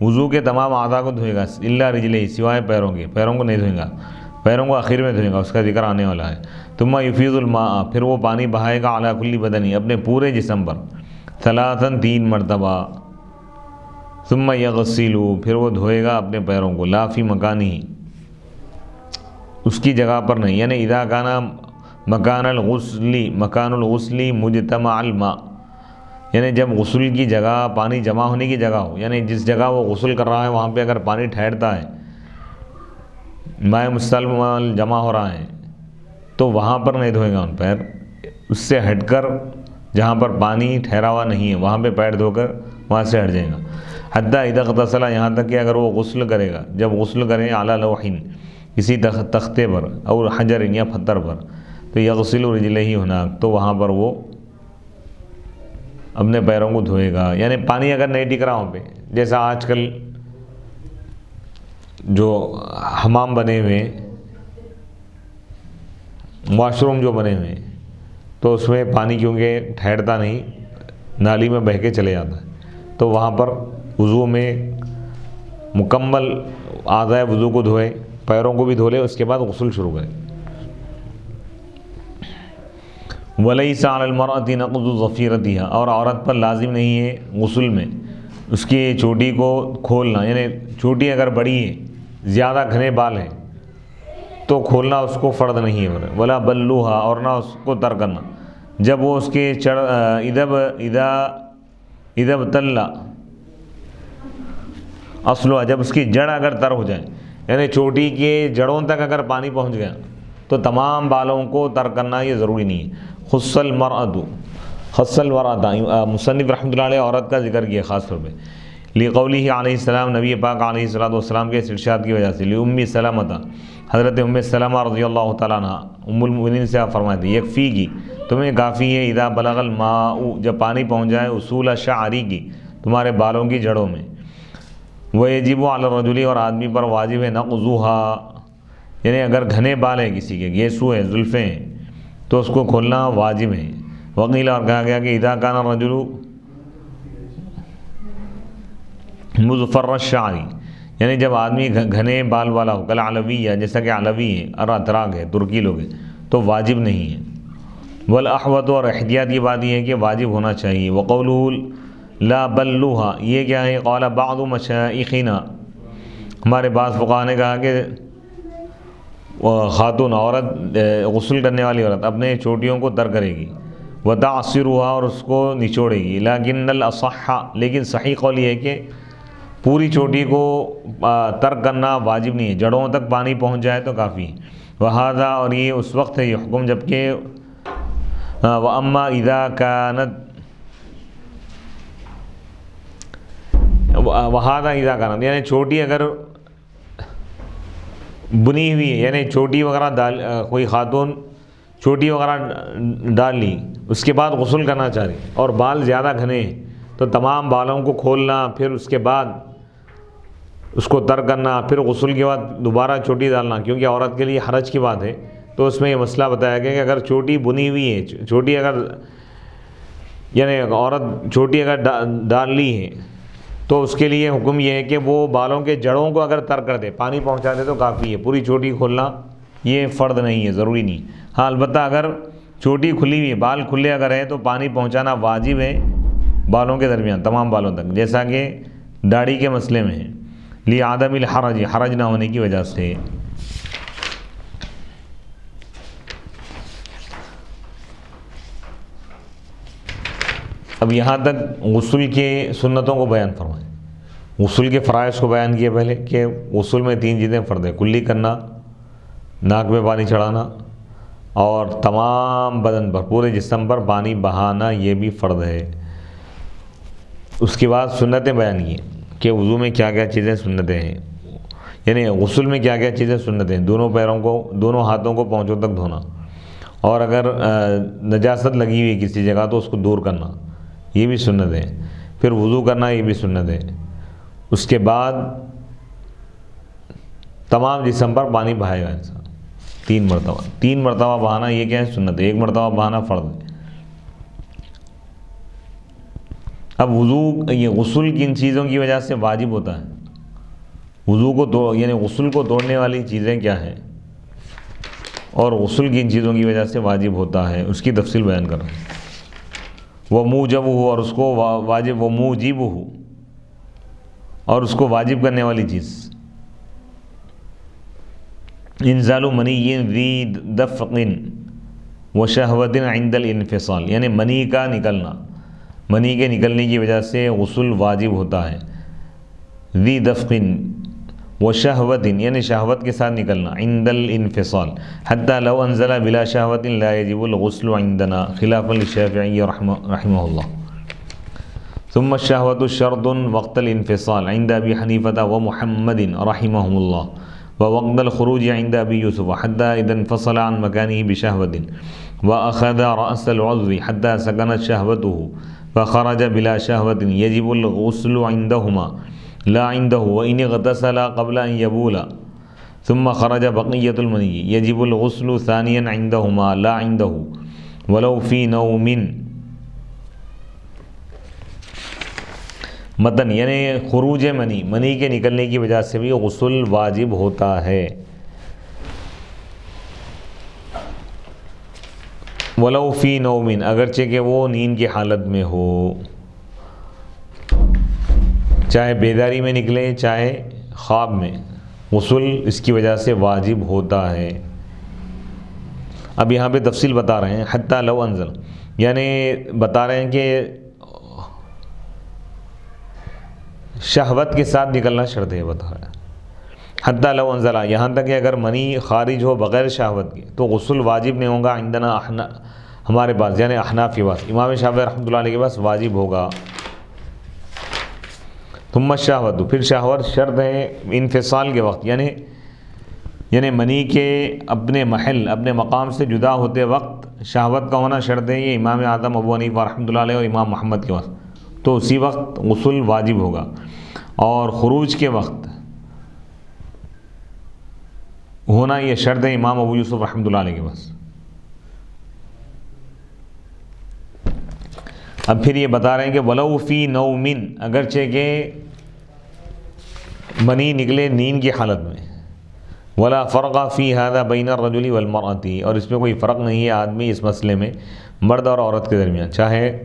وضو کے تمام اعضاء کو دھوئے گا، الا رجلیہ، سوائے پیروں کے، پیروں کو نہیں دھوئے گا، پیروں کو آخر میں دھوئے گا، اس کا ذکر آنے والا ہے۔ ثم یفیض الماء، پھر وہ پانی بہائے گا، علی کل بدنی، اپنے پورے جسم پر، ثلاثا، 3 مرتبہ، ثم یغسل، پھر وہ دھوئے گا اپنے پیروں کو، لا فی مکانہ، اس کی جگہ پر نہیں، یعنی اذا کان مکان الغسل مجتمع الماء، یعنی جب غسل کی جگہ پانی جمع ہونے کی جگہ ہو، یعنی جس جگہ وہ غسل کر رہا ہے وہاں پہ اگر پانی ٹھہرتا ہے، ماء مستعمل جمع ہو رہا ہے، تو وہاں پر نہیں دھوئے گا ان پیر، اس سے ہٹ کر جہاں پر پانی ٹھہرا ہوا نہیں ہے وہاں پہ پیر دھو کر وہاں سے ہٹ جائے گا، حتی اذا اغتسل، یہاں تک کہ اگر وہ غسل کرے گا، جب غسل کرے، علی لوح، کسی تختے پر، اور حجر یا پتھر پر، تو یغسل رجلیہ ہناک، تو وہاں پر وہ اپنے پیروں کو دھوئے گا، یعنی پانی اگر نہیں ٹک رہا وہاں پہ، جیسا آج کل جو حمام بنے ہوئے، واش روم جو بنے ہوئے، تو اس میں پانی کیونکہ ٹھہرتا نہیں، نالی میں بہہ کے چلے جاتا ہے، تو وہاں پر وضو میں مکمل اعضائے وضو کو دھوئے، پیروں کو بھی دھو لے، اس کے بعد غسل شروع کرے۔ وَلَيْسَ عَلَى الْمَرْأَةِ نَقْضُ ظَفِيرَتِهَا، اور عورت پر لازم نہیں ہے غسل میں اس کی چوٹی کو کھولنا، یعنی چوٹی اگر بڑی ہے، زیادہ گھنے بال ہیں تو کھولنا اس کو فرض نہیں ہے، ولا بلوہا، اور نہ اس کو تر کرنا، جب وہ اس کے اذا ابتل اصلها، جب اس کی جڑ اگر تر ہو جائے، یعنی چوٹی کے جڑوں تک اگر پانی پہنچ گیا تو تمام بالوں کو تر کرنا یہ ضروری نہیں ہے۔ خص المرأۃ، مصنف رحمۃ اللہ علیہ عورت کا ذکر کیا خاص طور پہ، لقولہ علیہ السلام، نبی پاک علیہ الصلوۃ والسلام کے ارشاد کی وجہ سے، لام سلمۃ، حضرت سلمہ رضی اللہ تعالیٰ عنہ ام المؤمنین سے آپ فرماتے ہیں، یکفی کی، تمہیں کافی ہے، اذا بلغ الماء، جب پانی پہنچ جائے، اصول شعری کی، تمہارے بالوں کی جڑوں میں، ویجب علی الرجل، اور آدمی پر واجب ہے، نقضها، یعنی اگر گھنے بال ہیں کسی کے، گیسو ہے، زلفیں ہیں، تو اس کو کھولنا واجب ہے۔ وقیل، اور کہا گیا کہ اذا کان الرجل مظفر الشعر، یعنی جب آدمی گھنے بال والا ہو، کل علویہ، جیسا کہ علوی ہے، اور اتراک ہے، ترکی لوگ ہیں، تو واجب نہیں ہے۔ والاحوط، اور احتیاط کی بات یہ ہے کہ واجب ہونا چاہیے۔ وقولہ لا بلوہا، یہ کیا ہے؟ قال بعض مشائخنا، ہمارے بعض فقہا نے کہا کہ خاتون، عورت، غسل کرنے والی عورت اپنے چوٹیوں کو تر کرے گی، وتعصرها، اور اس کو نچوڑے گی، لیکن الاصح، لیکن صحیح قول یہ ہے کہ پوری چوٹی کو تر کرنا واجب نہیں ہے، جڑوں تک پانی پہنچ جائے تو کافی ہے۔ وہذا، اور یہ اس وقت ہے یہ حکم جب کہ وَأَمَّا إِذَا كَانَتْ وہادہ اذا کانت، یعنی چوٹی اگر بنی ہوئی ہے، یعنی چوٹی وغیرہ ڈال، کوئی خاتون چوٹی وغیرہ ڈال لی، اس کے بعد غسل کرنا چاہ رہی اور بال زیادہ گھنے ہیں، تو تمام بالوں کو کھولنا، پھر اس کے بعد اس کو تر کرنا، پھر غسل کے بعد دوبارہ چوٹی ڈالنا، کیونکہ عورت کے لیے حرج کی بات ہے۔ تو اس میں یہ مسئلہ بتایا گیا کہ اگر چوٹی بنی ہوئی ہے، چوٹی اگر یعنی عورت چوٹی اگر ڈال لی ہے تو اس کے لیے حکم یہ ہے کہ وہ بالوں کے جڑوں کو اگر تر کر دے، پانی پہنچا دے تو کافی ہے، پوری چوٹی کھولنا یہ فرض نہیں ہے، ضروری نہیں۔ ہاں البتہ اگر چوٹی کھلی ہوئی ہے، بال کھلے اگر ہے تو پانی پہنچانا واجب ہے بالوں کے درمیان، تمام بالوں تک، جیسا کہ داڑھی کے مسئلے میں ہے، لعدم الحرج، حرج نہ ہونے کی وجہ سے۔ اب یہاں تک غسل کے سنتوں کو بیان فرمائیں۔ غسل کے فرائض کو بیان کیا پہلے کہ غسل میں 3 چیزیں فرض ہیں: کلی کرنا، ناک میں پانی چڑھانا، اور تمام بدن پر، پورے جسم پر پانی بہانا، یہ بھی فرض ہے۔ اس کے بعد سنتیں بیان کی کہ وضو میں کیا کیا چیزیں سنتیں ہیں، یعنی غسل میں کیا کیا چیزیں سنتیں ہیں: دونوں پیروں کو، دونوں ہاتھوں کو پونچھوں تک دھونا، اور اگر نجاست لگی ہوئی کسی جگہ تو اس کو دور کرنا، یہ بھی سنت ہے۔ پھر وضو کرنا، یہ بھی سنت ہے۔ اس کے بعد تمام جسم پر پانی بہائے گا انسان 3 مرتبہ بہانا، یہ کیا ہے؟ سنت ہے۔ 1 مرتبہ بہانا فرض ہے۔ اب وضو، یہ غسل کن چیزوں کی وجہ سے واجب ہوتا ہے؟ وضو کو یعنی غسل کو توڑنے والی چیزیں کیا ہیں، اور غسل کن چیزوں کی وجہ سے واجب ہوتا ہے، اس کی تفصیل بیان کر رہے ہیں۔ وہ موجب ہو، اور اس کو واجب، وہ موجب ہو، اور اس کو واجب کرنے والی چیز: انزال منی ذی دفق و شہوت عند الانفصال، یعنی منی کا نکلنا، منی کے نکلنے کی وجہ سے غسل واجب ہوتا ہے۔ ذی دفق و شہوت، یعنی شہوت کے ساتھ نکلنا، عند الانفصال، حتی لو انزل بلا شہوت لا یجب الغسل عندنا خلافا للشافعی رحمہ اللہ۔ ثم الشہوۃ شرط وقت الانفصال عند ابی حنیفہ ومحمد رحمہم اللہ، ووقت الخروج عند ابی یوسف حتی اذا انفصل عن مکانہ بشہوۃ واخذ رأس العضو حتی سکنت شہوته فخرج بلا شہوۃ یجب الغسل عندہما لا عنده، وإن اغتسل قبل أن يبول ثم خرج بقية المني يجب الغسل ثانيا عندهما لا عنده ولو في نوم۔ متن یعنی خروج منی، منی کے نکلنے کی وجہ سے بھی غسل واجب ہوتا ہے۔ ولو فی نوم، اگرچہ کہ وہ نیند کی حالت میں ہو، چاہے بیداری میں نکلے چاہے خواب میں، غسل اس کی وجہ سے واجب ہوتا ہے۔ اب یہاں پہ تفصیل بتا رہے ہیں، حتی لو انزل، یعنی بتا رہے ہیں کہ شہوت کے ساتھ نکلنا شرط ہے، بتا رہے ہیں حتی لو انزل، یہاں تک کہ اگر منی خارج ہو بغیر شہوت کے تو غسل واجب نہیں ہوگا، عندنا ہمارے پاس، یعنی احناف کے پاس، امام شافعی رحمۃ اللہ علیہ کے پاس واجب ہوگا۔ ثم الشہوۃ، پھر شہوت شرط ہے انفصال کے وقت، یعنی منی کے اپنے محل، اپنے مقام سے جدا ہوتے وقت شہوت کا ہونا شرط ہے، یہ امام اعظم ابو حنیفہ رحمۃ اللہ علیہ اور امام محمد کے وقت، تو اسی وقت غسل واجب ہوگا۔ اور خروج کے وقت ہونا یہ شرط ہے امام ابو یوسف رحمۃ اللہ علیہ کے پاس۔ اب پھر یہ بتا رہے ہیں کہ ولو فی نوم، اگرچہ کہ منی نکلے نیند کی حالت میں، ولا فرق فی ھذا بین الرجل والمرأة، اور اس میں کوئی فرق نہیں ہے آدمی اس مسئلے میں مرد اور عورت کے درمیان، چاہے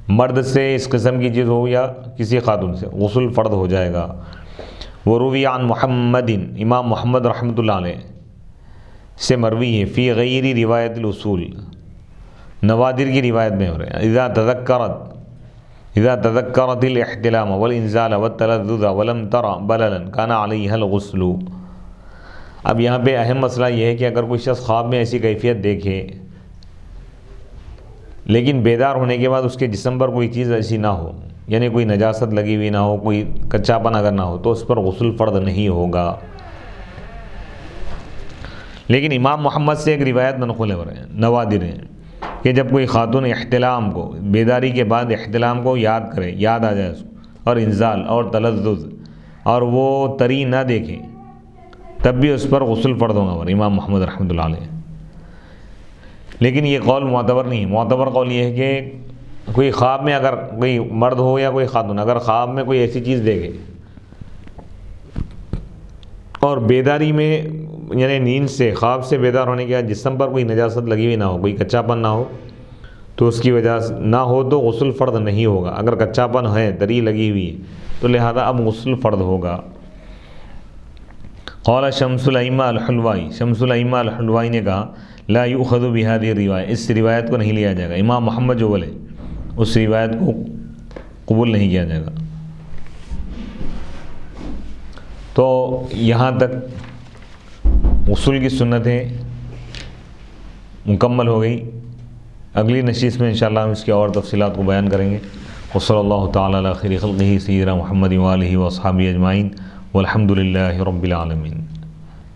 مرد سے اس قسم کی چیز ہو یا کسی خاتون سے، غسل فرض ہو جائے گا۔ وروی عن محمد، امام محمد رحمۃ اللہ علیہ سے مروی ہے، فی غیر روایت الاصول، نوادر کی روایت میں ہو رہے ہیں، اذا تذکرت الاحتلام والانزال والتلذذ ولم تر بللا کان علیہ الغسل۔ اب یہاں پہ اہم مسئلہ یہ ہے کہ اگر کوئی شخص خواب میں ایسی کیفیت دیکھے لیکن بیدار ہونے کے بعد اس کے جسم پر کوئی چیز ایسی نہ ہو، یعنی کوئی نجاست لگی ہوئی نہ ہو، کوئی کچا پن اگر نہ ہو تو اس پر غسل فرض نہیں ہوگا۔ لیکن امام محمد سے ایک روایت منقول ہے، نوادر ہیں، کہ جب کوئی خاتون احتلام کو، بیداری کے بعد احتلام کو یاد کرے، یاد آ جائے اس کو، اور انزال اور تلذذ، اور وہ تری نہ دیکھیں، تب بھی اس پر غسل فرض ہوگا، اور امام محمد رحمۃ اللہ علیہ۔ لیکن یہ قول معتبر نہیں ہے۔ معتبر قول یہ ہے کہ کوئی خواب میں، اگر کوئی مرد ہو یا کوئی خاتون، اگر خواب میں کوئی ایسی چیز دیکھے اور بیداری میں، یعنی نیند سے، خواب سے بیدار ہونے کے بعد جسم پر کوئی نجاست لگی ہوئی نہ ہو، کوئی کچا پن نہ ہو، تو اس کی وجہ سے نہ ہو تو غسل فرض نہیں ہوگا۔ اگر کچا پن ہے، دری لگی ہوئی ہے، تو لہذا اب غسل فرض ہوگا۔ قال شمس الائمہ الحلوائی، شمس الائمہ الحلوائی نے کہا لا یؤخذ بهذه الروایہ، اس روایت کو نہیں لیا جائے گا، امام محمد جو بولے اس روایت کو قبول نہیں کیا جائے گا۔ تو یہاں تک غسل کی سنتیں مکمل ہو گئی۔ اگلی نشست میں انشاءاللہ ہم اس کی اور تفصیلات کو بیان کریں گے۔ وصلی اللہ تعالی علی خیر خلقہ سیدنا محمد وآلہ واصحابہ اجمعین والحمد للہ رب العالمین۔